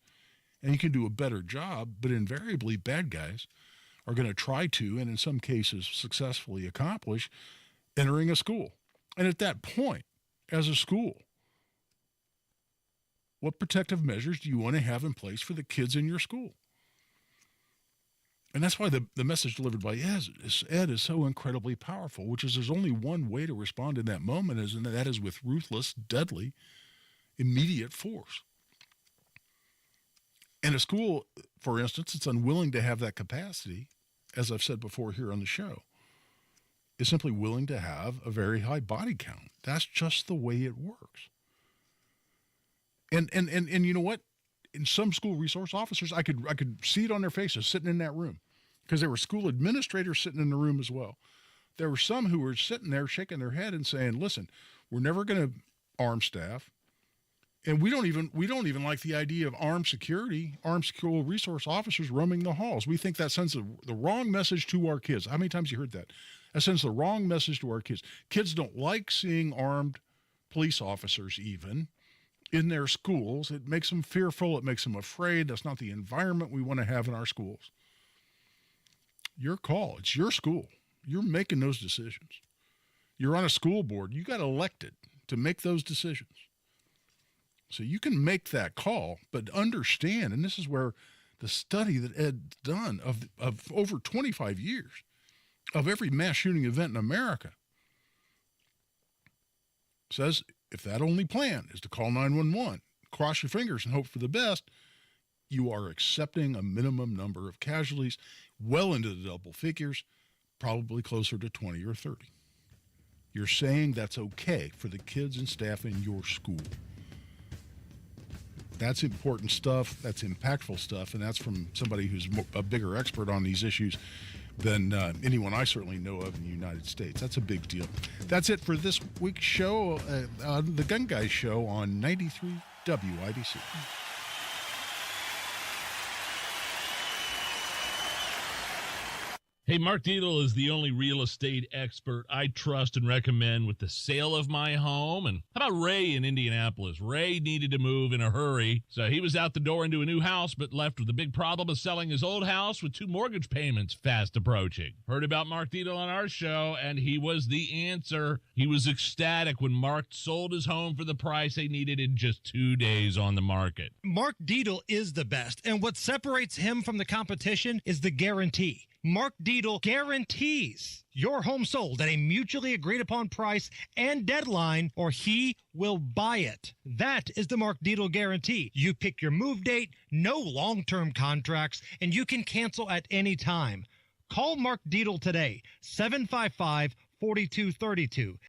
and you can do a better job, but invariably bad guys are going to try to, and in some cases successfully accomplish, entering a school. And at that point, as a school, what protective measures do you want to have in place for the kids in your school? And that's why the message delivered by Ed is so incredibly powerful, which is there's only one way to respond in that moment, and that is with ruthless, deadly, immediate force. And a school, for instance, that's unwilling to have that capacity, as I've said before here on the show, is simply willing to have a very high body count. That's just the way it works. And you know what? In some school resource officers, I could see it on their faces sitting in that room, because there were school administrators sitting in the room as well. There were some who were sitting there shaking their head and saying, listen, we're never going to arm staff. And we don't even like the idea of armed school resource officers roaming the halls. We think that sends the wrong message to our kids. How many times you heard that? That sends the wrong message to our kids. Kids don't like seeing armed police officers even in their schools. It makes them fearful. It makes them afraid. That's not the environment we want to have in our schools. Your call. It's your school. You're making those decisions. You're on a school board. You got elected to make those decisions. So you can make that call, but understand, and this is where the study that Ed's done of over 25 years of every mass shooting event in America says, if that only plan is to call 911, cross your fingers and hope for the best, you are accepting a minimum number of casualties well into the double figures, probably closer to 20 or 30. You're saying that's okay for the kids and staff in your school. That's important stuff. That's impactful stuff. And that's from somebody who's a bigger expert on these issues than anyone I certainly know of in the United States. That's a big deal. That's it for this week's show, the Gun Guys Show on 93 WIBC. Hey, Mark Dietel is the only real estate expert I trust and recommend with the sale of my home. And how about Ray in Indianapolis? Ray needed to move in a hurry, so he was out the door into a new house, but left with the big problem of selling his old house with 2 mortgage payments fast approaching. Heard about Mark Dietel on our show, and he was the answer. He was ecstatic when Mark sold his home for the price they needed in just 2 days on the market. Mark Dietel is the best, and what separates him from the competition is the guarantee. Mark Dietel guarantees your home sold at a mutually agreed upon price and deadline, or he will buy it. That is the Mark Dietel guarantee. You pick your move date, no long-term contracts, and you can cancel at any time. Call Mark Dietel today, 755-4232.